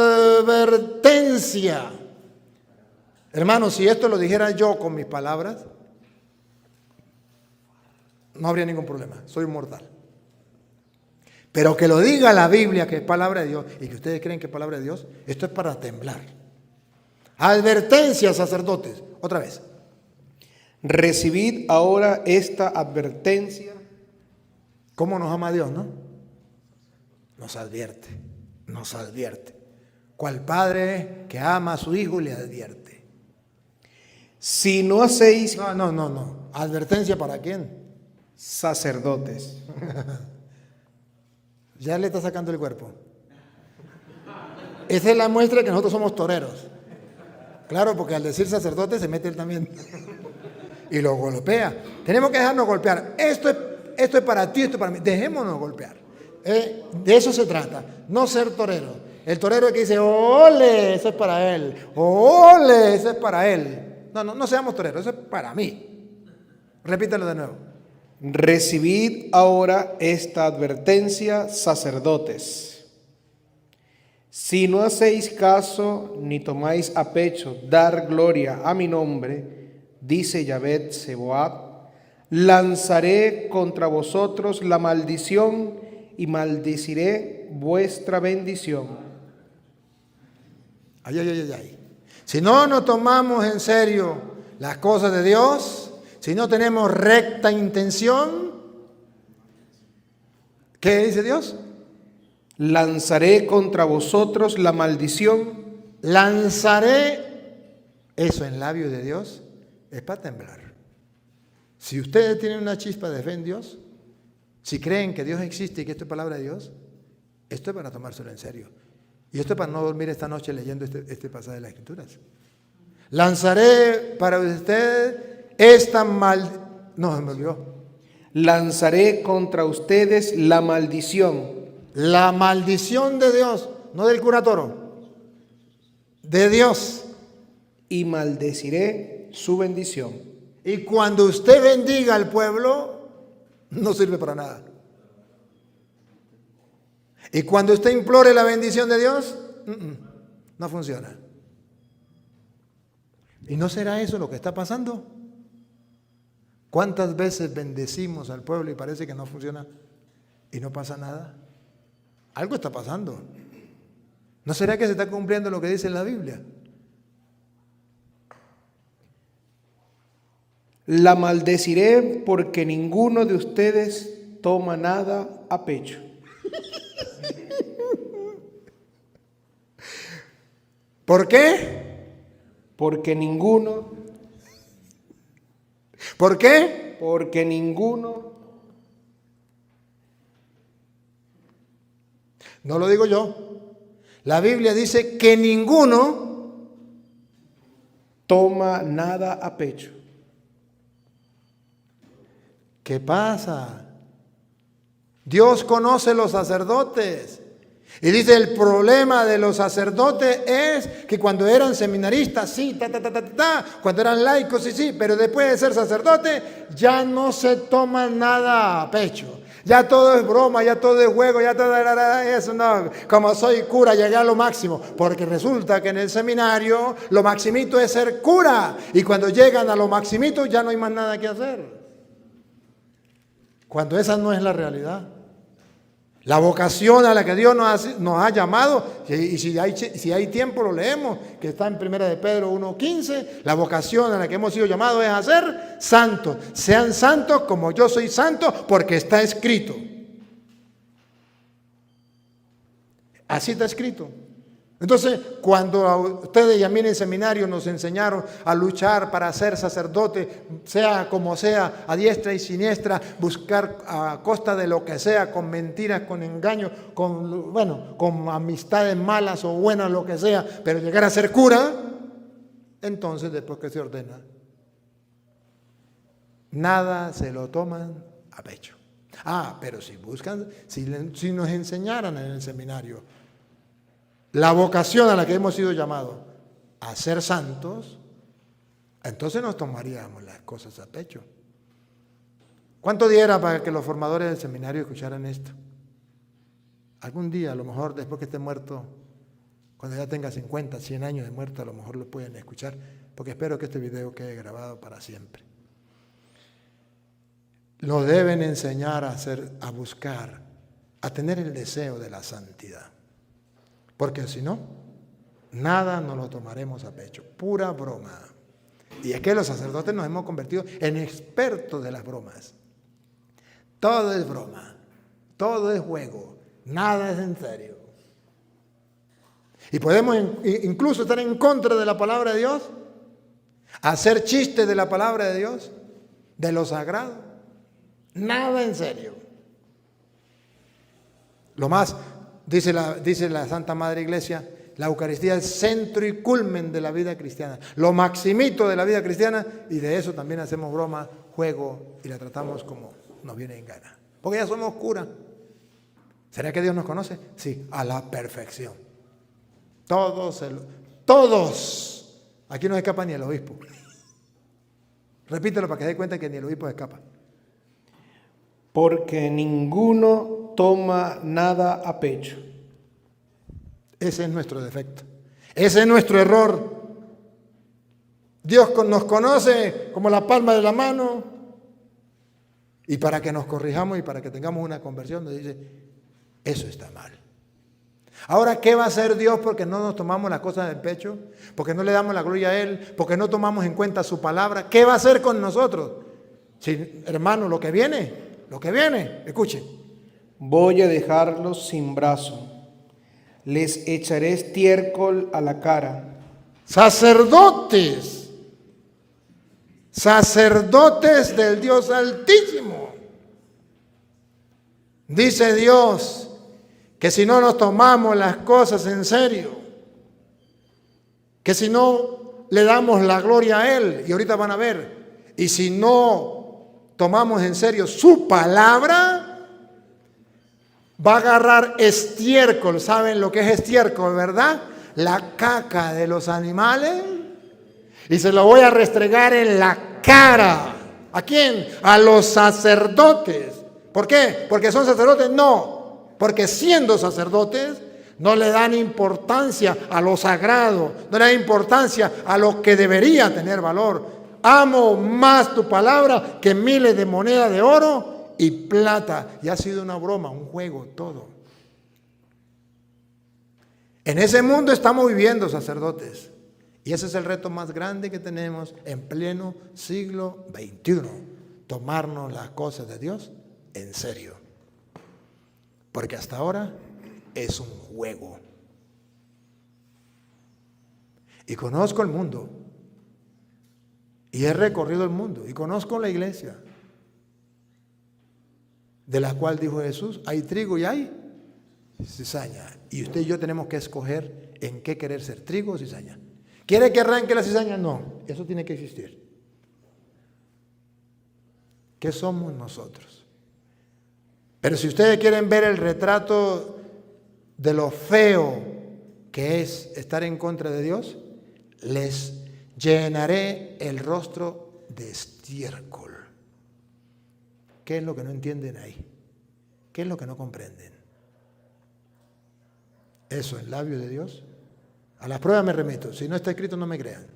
[SPEAKER 1] Hermanos, si esto lo dijera yo con mis palabras, no habría ningún problema. Soy mortal. Pero que lo diga la Biblia, que es palabra de Dios, y que ustedes creen que es palabra de Dios, esto es para temblar. Advertencia, sacerdotes. Otra vez.
[SPEAKER 4] Recibid ahora esta advertencia.
[SPEAKER 1] ¿Cómo nos ama Dios, no? Nos advierte, nos advierte. ¿Cuál padre que ama a su hijo le advierte?
[SPEAKER 4] Si no hacéis
[SPEAKER 1] No. ¿Advertencia para quién?
[SPEAKER 4] sacerdotes.
[SPEAKER 1] Ya le está sacando el cuerpo. Esa es la muestra de que nosotros somos toreros. Claro, porque al decir sacerdote se mete él también. Y lo golpea. Tenemos que dejarnos golpear. Esto es para ti, esto es para mí. Dejémonos golpear. De eso se trata. No ser torero. El torero es que dice, ole, eso es para él. Ole, eso es para él. No seamos toreros, eso es para mí. Repítelo de nuevo.
[SPEAKER 4] Recibid ahora esta advertencia, sacerdotes. Si no hacéis caso ni tomáis a pecho dar gloria a mi nombre, dice Yahvé Sebaot, lanzaré contra vosotros la maldición y maldeciré vuestra bendición.
[SPEAKER 1] Ay. Si no tomamos en serio las cosas de Dios, si no tenemos recta intención, ¿qué dice Dios?
[SPEAKER 4] Lanzaré contra vosotros la maldición.
[SPEAKER 1] Lanzaré, eso en labios de Dios, es para temblar. Si ustedes tienen una chispa de fe en Dios, si creen que Dios existe y que esto es palabra de Dios, esto es para tomárselo en serio. Y esto es para no dormir esta noche leyendo este pasaje de las Escrituras. Lanzaré para ustedes esta No, se me olvidó.
[SPEAKER 4] Lanzaré contra ustedes la maldición.
[SPEAKER 1] La maldición de Dios, no del cura Toro, de Dios.
[SPEAKER 4] Y maldeciré su bendición.
[SPEAKER 1] Y cuando usted bendiga al pueblo, no sirve para nada. Y cuando usted implore la bendición de Dios, no funciona. ¿Y no será eso lo que está pasando? ¿Cuántas veces bendecimos al pueblo y parece que no funciona y no pasa nada? Algo está pasando. ¿No será que se está cumpliendo lo que dice la Biblia?
[SPEAKER 4] La maldeciré porque ninguno de ustedes toma nada a pecho.
[SPEAKER 1] ¿Por qué?
[SPEAKER 4] Porque ninguno.
[SPEAKER 1] ¿Por qué?
[SPEAKER 4] Porque ninguno.
[SPEAKER 1] No lo digo yo. La Biblia dice que ninguno
[SPEAKER 4] toma nada a pecho.
[SPEAKER 1] ¿Qué pasa? Dios conoce los sacerdotes. Y dice, el problema de los sacerdotes es que cuando eran seminaristas, sí, cuando eran laicos, sí, pero después de ser sacerdote, ya no se toman nada a pecho. Ya todo es broma, ya todo es juego, ya todo eso no. Como soy cura, llegué a lo máximo. Porque resulta que en el seminario lo maximito es ser cura. Y cuando llegan a lo maximito ya no hay más nada que hacer. Cuando esa no es la realidad. La vocación a la que Dios nos ha llamado, y si hay tiempo lo leemos, que está en 1 de Pedro 1:15, la vocación a la que hemos sido llamados es a ser santos. Sean santos como yo soy santo, porque está escrito. Así está escrito. Entonces, cuando a ustedes y a mí en el seminario nos enseñaron a luchar para ser sacerdote, sea como sea, a diestra y siniestra, buscar a costa de lo que sea, con mentiras, con engaños, con amistades malas o buenas, lo que sea, pero llegar a ser cura, entonces después que se ordena, nada se lo toman a pecho. Pero si buscan, si nos enseñaran en el seminario la vocación a la que hemos sido llamados a ser santos, entonces nos tomaríamos las cosas a pecho. ¿Cuánto diera para que los formadores del seminario escucharan esto? Algún día, a lo mejor después que esté muerto, cuando ya tenga 50, 100 años de muerto, a lo mejor lo pueden escuchar, porque espero que este video quede grabado para siempre. Lo deben enseñar a buscar, a tener el deseo de la santidad. Porque si no, nada nos lo tomaremos a pecho. Pura broma. Y es que los sacerdotes nos hemos convertido en expertos de las bromas. Todo es broma. Todo es juego. Nada es en serio. Y podemos incluso estar en contra de la palabra de Dios. Hacer chistes de la palabra de Dios. De lo sagrado. Nada en serio. Lo más... Dice la Santa Madre Iglesia, la Eucaristía es el centro y culmen de la vida cristiana, lo maximito de la vida cristiana, y de eso también hacemos broma, juego, y la tratamos como nos viene en gana. Porque ya somos curas. ¿Será que Dios nos conoce? Sí, a la perfección. Todos. Aquí no escapa ni el obispo. Repítelo para que dé cuenta que ni el obispo escapa.
[SPEAKER 4] Porque ninguno toma nada a pecho.
[SPEAKER 1] Ese es nuestro defecto. Ese es nuestro error. Dios nos conoce como la palma de la mano. Y para que nos corrijamos y para que tengamos una conversión, nos dice, eso está mal. Ahora, ¿qué va a hacer Dios porque no nos tomamos las cosas del pecho? Porque no le damos la gloria a Él, porque no tomamos en cuenta su palabra. ¿Qué va a hacer con nosotros? Sí, hermano, lo que viene, escuchen.
[SPEAKER 4] Voy a dejarlos sin brazo, les echaré estiércol a la cara.
[SPEAKER 1] Sacerdotes del Dios Altísimo. Dice Dios que si no nos tomamos las cosas en serio, que si no le damos la gloria a Él, y ahorita van a ver, y si no tomamos en serio su palabra, va a agarrar estiércol. ¿Saben lo que es estiércol, verdad? La caca de los animales. Y se lo voy a restregar en la cara. ¿A quién? A los sacerdotes. ¿Por qué? ¿Porque son sacerdotes? No. Porque siendo sacerdotes no le dan importancia a lo sagrado, no le dan importancia a lo que debería tener valor. Amo más tu palabra que miles de monedas de oro y plata. Y ha sido una broma, un juego, todo. En ese mundo estamos viviendo, sacerdotes. Y ese es el reto más grande que tenemos en pleno siglo XXI. Tomarnos las cosas de Dios en serio. Porque hasta ahora es un juego. Y conozco el mundo. Y he recorrido el mundo. Y conozco la iglesia. De la cual dijo Jesús, hay trigo y hay cizaña. Y usted y yo tenemos que escoger en qué querer ser, trigo o cizaña. ¿Quiere que arranque la cizaña? No, eso tiene que existir. ¿Qué somos nosotros? Pero si ustedes quieren ver el retrato de lo feo que es estar en contra de Dios, les llenaré el rostro de estiércol. ¿Qué es lo que no entienden ahí? ¿Qué es lo que no comprenden? Eso en labios de Dios. A las pruebas me remito. Si no está escrito, no me crean.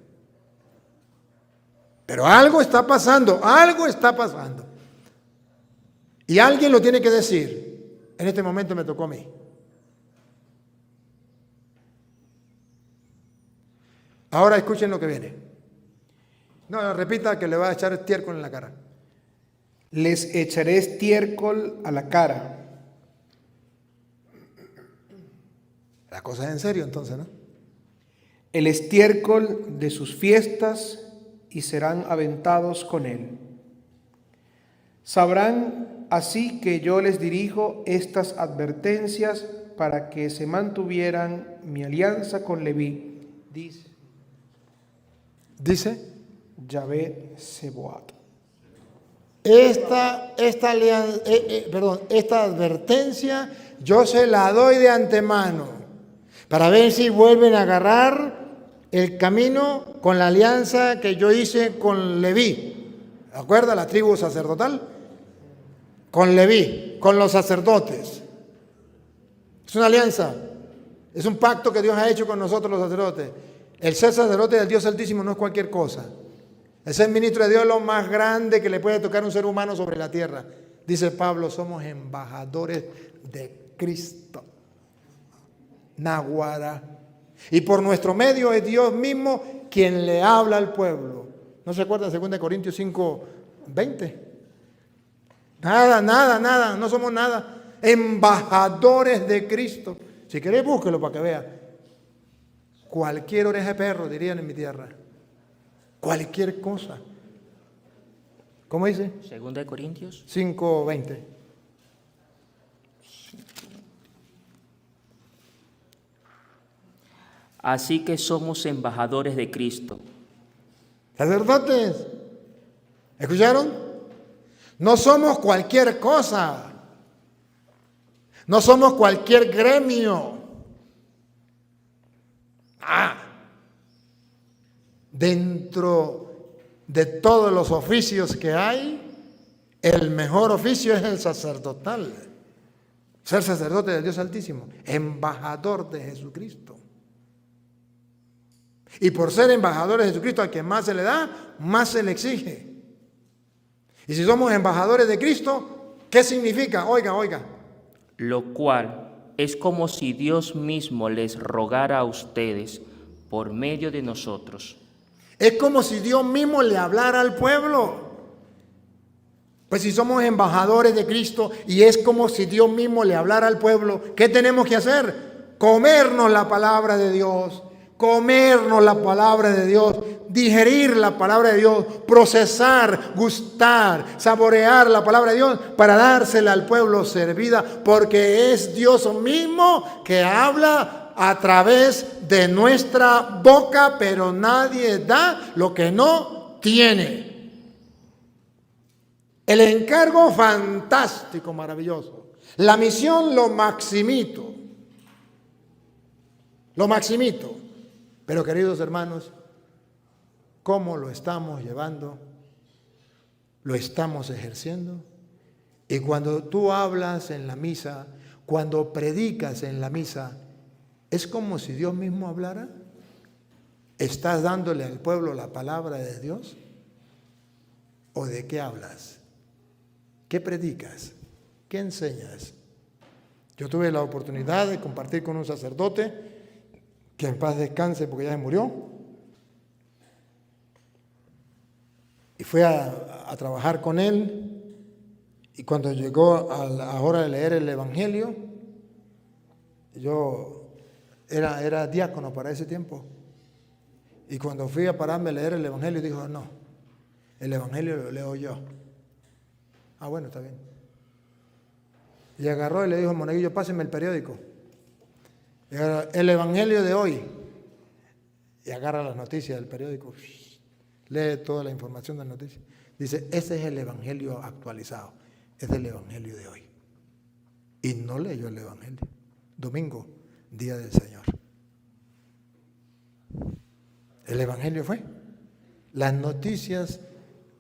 [SPEAKER 1] Pero algo está pasando, algo está pasando. Y alguien lo tiene que decir. En este momento me tocó a mí. Ahora escuchen lo que viene. No, repita que le va a echar estiércol en la cara.
[SPEAKER 4] Les echaré estiércol a la cara.
[SPEAKER 1] La cosa es en serio entonces, ¿no?
[SPEAKER 4] el estiércol de sus fiestas y serán aventados con él. Sabrán así que yo les dirijo estas advertencias para que se mantuvieran mi alianza con Leví, dice Yahvé Sebaot.
[SPEAKER 1] Esta advertencia yo se la doy de antemano para ver si vuelven a agarrar el camino con la alianza que yo hice con Leví. ¿De acuerdo? La tribu sacerdotal. Con Leví, con los sacerdotes. Es una alianza. Es un pacto que Dios ha hecho con nosotros los sacerdotes. El ser sacerdote del Dios Altísimo no es cualquier cosa. El ser ministro de Dios es lo más grande que le puede tocar a un ser humano sobre la tierra. Dice Pablo, somos embajadores de Cristo. Naguará. Y por nuestro medio es Dios mismo quien le habla al pueblo. ¿No se acuerdan de 2 Corintios 5:20? Nada, no somos nada. Embajadores de Cristo. Si queréis, búsquelo para que vea. Cualquier oreja de perro, dirían en mi tierra. Cualquier cosa. ¿Cómo dice?
[SPEAKER 3] 2 Corintios.
[SPEAKER 1] 5:20.
[SPEAKER 3] Así que somos embajadores de Cristo.
[SPEAKER 1] Sacerdotes, ¿escucharon? No somos cualquier cosa. No somos cualquier gremio. Dentro de todos los oficios que hay, el mejor oficio es el sacerdotal. Ser sacerdote del Dios Altísimo, embajador de Jesucristo. Y por ser embajadores de Jesucristo, a quien más se le da, más se le exige. Y si somos embajadores de Cristo, ¿qué significa? Oiga.
[SPEAKER 3] Lo cual es como si Dios mismo les rogara a ustedes por medio de nosotros.
[SPEAKER 1] Es como si Dios mismo le hablara al pueblo. Pues si somos embajadores de Cristo y es como si Dios mismo le hablara al pueblo, ¿qué tenemos que hacer? Comernos la palabra de Dios. Comernos la palabra de Dios, digerir la palabra de Dios, procesar, gustar, saborear la palabra de Dios para dársela al pueblo servida, porque es Dios mismo que habla a través de nuestra boca, pero nadie da lo que no tiene. El encargo fantástico, maravilloso. La misión lo maximito. Lo maximito. Pero queridos hermanos, ¿cómo lo estamos llevando? ¿Lo estamos ejerciendo? Y cuando tú hablas en la misa, cuando predicas en la misa, ¿es como si Dios mismo hablara? ¿Estás dándole al pueblo la palabra de Dios? ¿O de qué hablas? ¿Qué predicas? ¿Qué enseñas? Yo tuve la oportunidad de compartir con un sacerdote que en paz descanse porque ya se murió, y fui a trabajar con él, y cuando llegó a la hora de leer el Evangelio, yo era diácono para ese tiempo, y cuando fui a pararme a leer el Evangelio, dijo, no, el Evangelio lo leo yo. Bueno, está bien. Y agarró y le dijo al monaguillo, páseme el periódico. El Evangelio de hoy, y agarra las noticias del periódico, lee toda la información de las noticias, dice, ese es el Evangelio actualizado, es el Evangelio de hoy. Y no leyó el Evangelio. Domingo, día del Señor. El Evangelio fue las noticias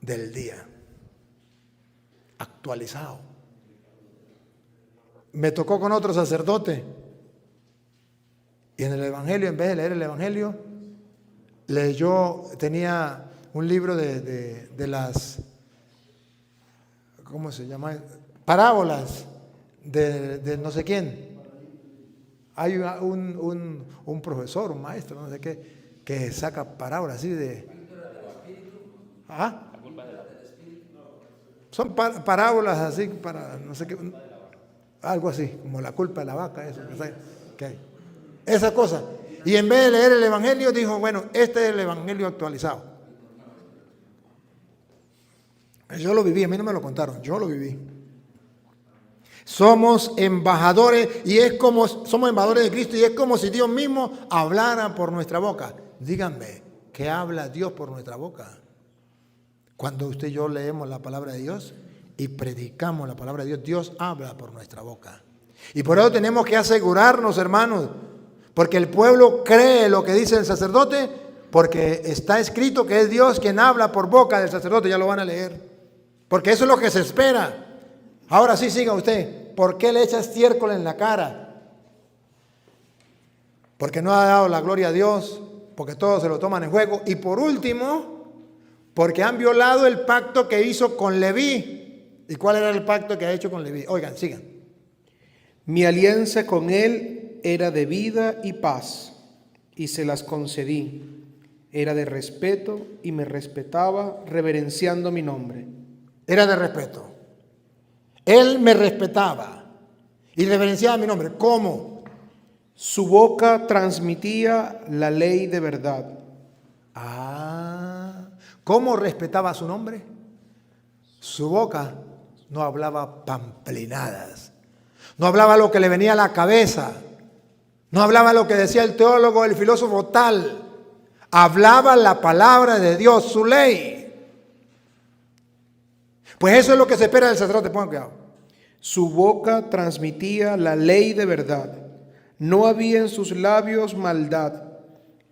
[SPEAKER 1] del día, actualizado. Me tocó con otro sacerdote. Y en el Evangelio, en vez de leer el Evangelio, tenía un libro de las, ¿cómo se llama? Parábolas de no sé quién. Hay un profesor, un maestro, no sé qué, que saca parábolas así de... Son parábolas así para no sé qué, algo así, como la culpa de la vaca, eso. No sé, ¿qué? esa cosa. Y en vez de leer el Evangelio, dijo, bueno, este es el Evangelio actualizado. Yo lo viví, a mí no me lo contaron, yo lo viví. Somos embajadores somos embajadores de Cristo y es como si Dios mismo hablara por nuestra boca. Díganme, ¿qué habla Dios por nuestra boca? Cuando usted y yo leemos la palabra de Dios y predicamos la palabra de Dios, Dios habla por nuestra boca. Y por eso tenemos que asegurarnos, hermanos, porque el pueblo cree lo que dice el sacerdote, porque está escrito que es Dios quien habla por boca del sacerdote, ya lo van a leer. Porque eso es lo que se espera. Ahora sí, siga usted. ¿Por qué le echa estiércol en la cara? Porque no ha dado la gloria a Dios, porque todos se lo toman en juego. Y por último, porque han violado el pacto que hizo con Leví. ¿Y cuál era el pacto que ha hecho con Leví? Oigan, sigan.
[SPEAKER 4] Mi alianza con él era de vida y paz, y se las concedí. Era de respeto y me respetaba, reverenciando mi nombre.
[SPEAKER 1] Era de respeto. Él me respetaba y reverenciaba mi nombre. ¿Cómo?
[SPEAKER 4] Su boca transmitía la ley de verdad.
[SPEAKER 1] ¿Cómo respetaba su nombre? Su boca no hablaba pamplinadas. No hablaba lo que le venía a la cabeza. No hablaba lo que decía el teólogo, el filósofo tal. Hablaba la palabra de Dios, su ley. Pues eso es lo que se espera del sacerdote, pongan cuidado.
[SPEAKER 4] Su boca transmitía la ley de verdad. No había en sus labios maldad.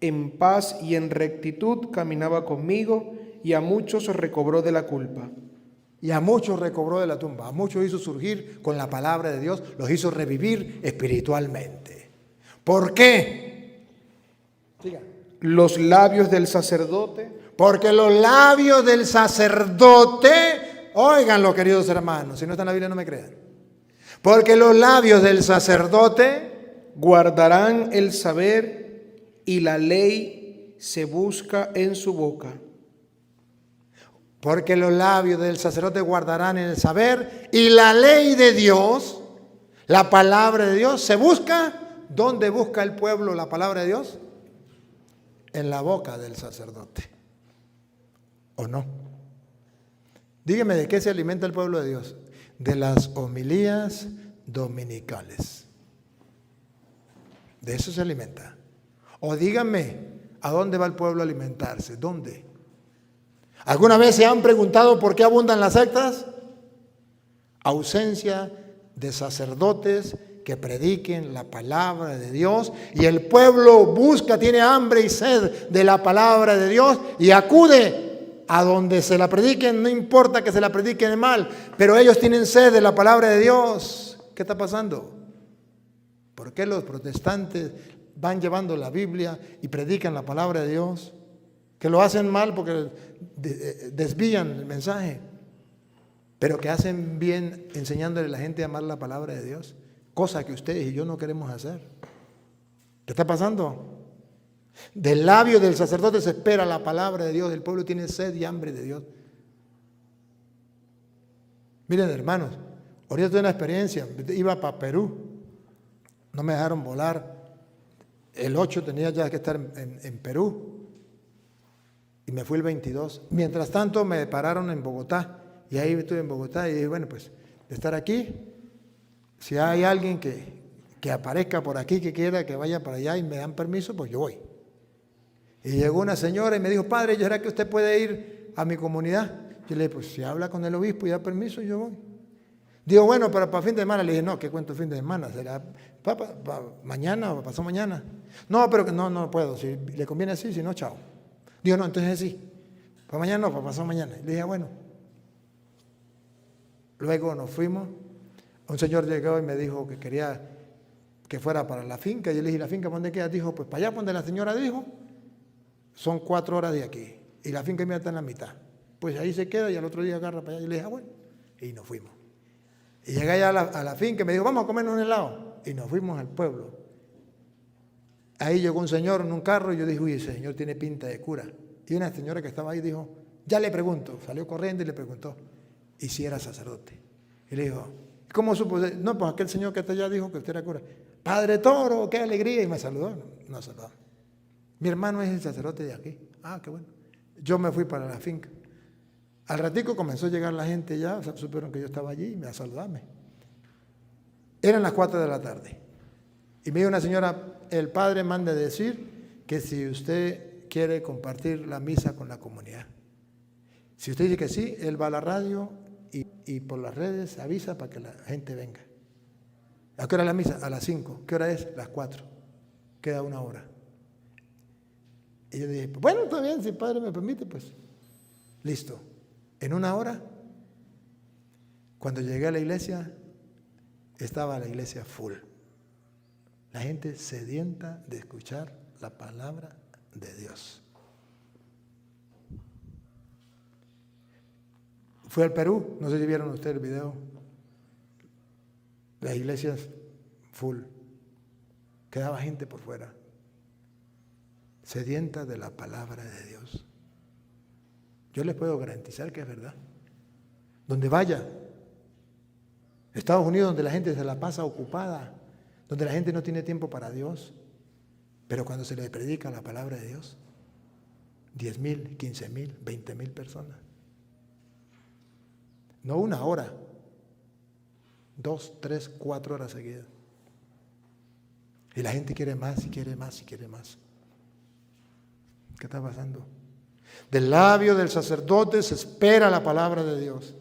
[SPEAKER 4] En paz y en rectitud caminaba conmigo y a muchos recobró de la culpa.
[SPEAKER 1] Y a muchos recobró de la tumba. A muchos hizo surgir con la palabra de Dios, los hizo revivir espiritualmente. ¿Por qué? Siga.
[SPEAKER 4] Los labios del sacerdote.
[SPEAKER 1] Porque los labios del sacerdote... Óiganlo, queridos hermanos, si no está en la Biblia no me crean. Porque los labios del sacerdote
[SPEAKER 4] guardarán el saber y la ley se busca en su boca.
[SPEAKER 1] Porque los labios del sacerdote guardarán el saber y la ley de Dios, la palabra de Dios, se busca. ¿Dónde busca el pueblo la palabra de Dios? En la boca del sacerdote. ¿O no? Dígame, ¿de qué se alimenta el pueblo de Dios? De las homilías dominicales. De eso se alimenta. O dígame, ¿a dónde va el pueblo a alimentarse? ¿Dónde? ¿Alguna vez se han preguntado por qué abundan las sectas? Ausencia de sacerdotes que prediquen la palabra de Dios, y el pueblo busca, tiene hambre y sed de la palabra de Dios y acude a donde se la prediquen, no importa que se la prediquen mal, pero ellos tienen sed de la palabra de Dios. ¿Qué está pasando? ¿Por qué los protestantes van llevando la Biblia y predican la palabra de Dios? Que lo hacen mal porque desvían el mensaje, pero que hacen bien enseñándole a la gente a amar la palabra de Dios, cosa que ustedes y yo no queremos hacer. ¿Qué está pasando? Del labio del sacerdote se espera la palabra de Dios. El pueblo tiene sed y hambre de Dios. Miren, hermanos, ahorita tuve una experiencia. Iba para Perú. No me dejaron volar. El 8 tenía ya que estar en Perú. Y me fui el 22. Mientras tanto me pararon en Bogotá. Y ahí estuve en Bogotá y dije, bueno, pues de estar aquí, si hay alguien que aparezca por aquí, que quiera que vaya para allá y me dan permiso, pues yo voy. Y llegó una señora y me dijo, padre, ¿será que usted puede ir a mi comunidad? Yo le dije, pues si habla con el obispo y da permiso, yo voy. Digo, bueno, pero para fin de semana. Le dije, no, ¿qué cuento fin de semana? ¿Será mañana o pasado mañana? No, pero que no puedo. Si le conviene así, si no, chao. Digo, no, entonces sí. Para mañana no, para pasado mañana. Le dije, bueno. Luego nos fuimos. Un señor llegó y me dijo que quería que fuera para la finca. Yo le dije, ¿la finca dónde queda? Dijo, pues para allá donde la señora dijo. Son 4 horas de aquí. Y la finca mía está en la mitad. Pues ahí se queda y al otro día agarra para allá. Y le dije, bueno. Y nos fuimos. Y llegué allá a la finca y me dijo, vamos a comernos un helado. Y nos fuimos al pueblo. Ahí llegó un señor en un carro y yo dije, uy, ese señor tiene pinta de cura. Y una señora que estaba ahí dijo, ya le pregunto. Salió corriendo y le preguntó, ¿y si era sacerdote? Y le dijo, ¿cómo supo? No, pues aquel señor que está allá dijo que usted era cura. Padre Toro, qué alegría, y me saludó. No saludó. Mi hermano es el sacerdote de aquí. Ah, qué bueno. Yo me fui para la finca. Al ratico comenzó a llegar la gente ya, supieron que yo estaba allí y me a saludarme. Eran las 4 de la tarde. Y me dijo una señora, el padre manda decir que si usted quiere compartir la misa con la comunidad. Si usted dice que sí, él va a la radio y por las redes avisa para que la gente venga. ¿A qué hora es la misa? A las 5. ¿Qué hora es? Las 4. Queda 1 hora. Y yo dije, bueno, está bien, si el padre me permite, pues listo. En 1 hora, cuando llegué a la iglesia, estaba la iglesia full. La gente sedienta de escuchar la palabra de Dios. Fui al Perú, no sé si vieron ustedes el video. Las iglesias full. Quedaba gente por fuera. Sedienta de la palabra de Dios. Yo les puedo garantizar que es verdad. Donde vaya, Estados Unidos, donde la gente se la pasa ocupada, donde la gente no tiene tiempo para Dios, pero cuando se le predica la palabra de Dios, 10,000, 15,000, 20,000 personas. No 1 hora, 2, 3, 4 horas seguidas. Y la gente quiere más y quiere más y quiere más. ¿Qué está pasando? Del labio del sacerdote se espera la palabra de Dios.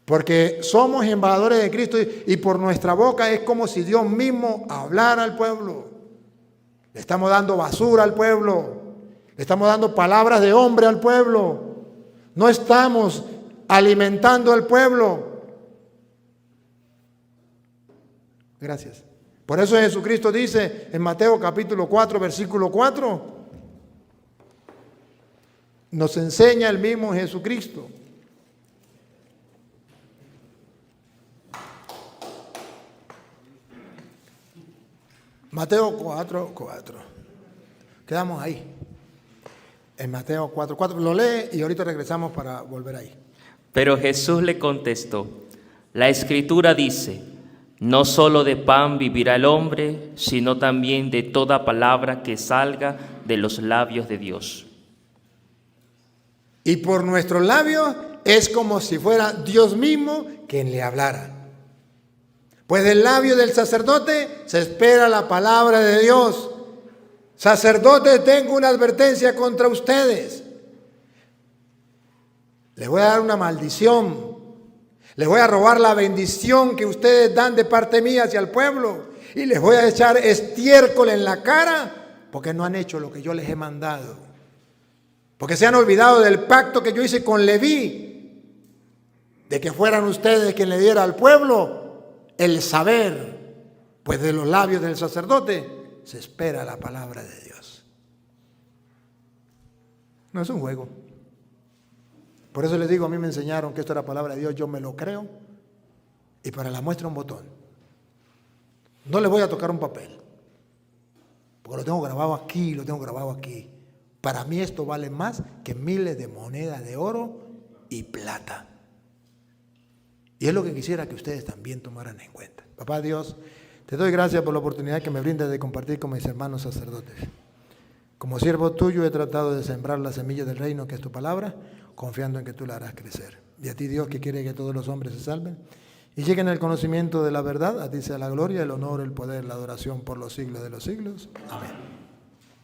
[SPEAKER 1] Porque somos embajadores de Cristo y por nuestra boca es como si Dios mismo hablara al pueblo. Le estamos dando basura al pueblo. Le estamos dando palabras de hombre al pueblo. No estamos alimentando al pueblo. Gracias. Por eso Jesucristo dice en Mateo capítulo 4, versículo 4, nos enseña el mismo Jesucristo. Mateo 4, 4. Quedamos ahí. En Mateo 4, 4. Lo lee y ahorita regresamos para volver ahí.
[SPEAKER 3] Pero Jesús le contestó, la Escritura dice, no solo de pan vivirá el hombre, sino también de toda palabra que salga de los labios de Dios.
[SPEAKER 1] Y por nuestros labios es como si fuera Dios mismo quien le hablara. Pues del labio del sacerdote se espera la palabra de Dios. Sacerdotes, tengo una advertencia contra ustedes. Les voy a dar una maldición. Les voy a robar la bendición que ustedes dan de parte mía hacia el pueblo. Y les voy a echar estiércol en la cara porque no han hecho lo que yo les he mandado. Porque se han olvidado del pacto que yo hice con Leví. De que fueran ustedes quien le diera al pueblo el saber. Pues de los labios del sacerdote se espera la palabra de Dios. No es un juego. Por eso les digo, a mí me enseñaron que esto era palabra de Dios, yo me lo creo, y para la muestra un botón. No les voy a tocar un papel, porque lo tengo grabado aquí, lo tengo grabado aquí. Para mí esto vale más que miles de monedas de oro y plata. Y es lo que quisiera que ustedes también tomaran en cuenta. Papá Dios, te doy gracias por la oportunidad que me brindas de compartir con mis hermanos sacerdotes. Como siervo tuyo he tratado de sembrar la semilla del reino, que es tu palabra, confiando en que tú la harás crecer. Y a ti, Dios, que quiere que todos los hombres se salven y lleguen al conocimiento de la verdad, a ti sea la gloria, el honor, el poder, la adoración por los siglos de los siglos. Amén.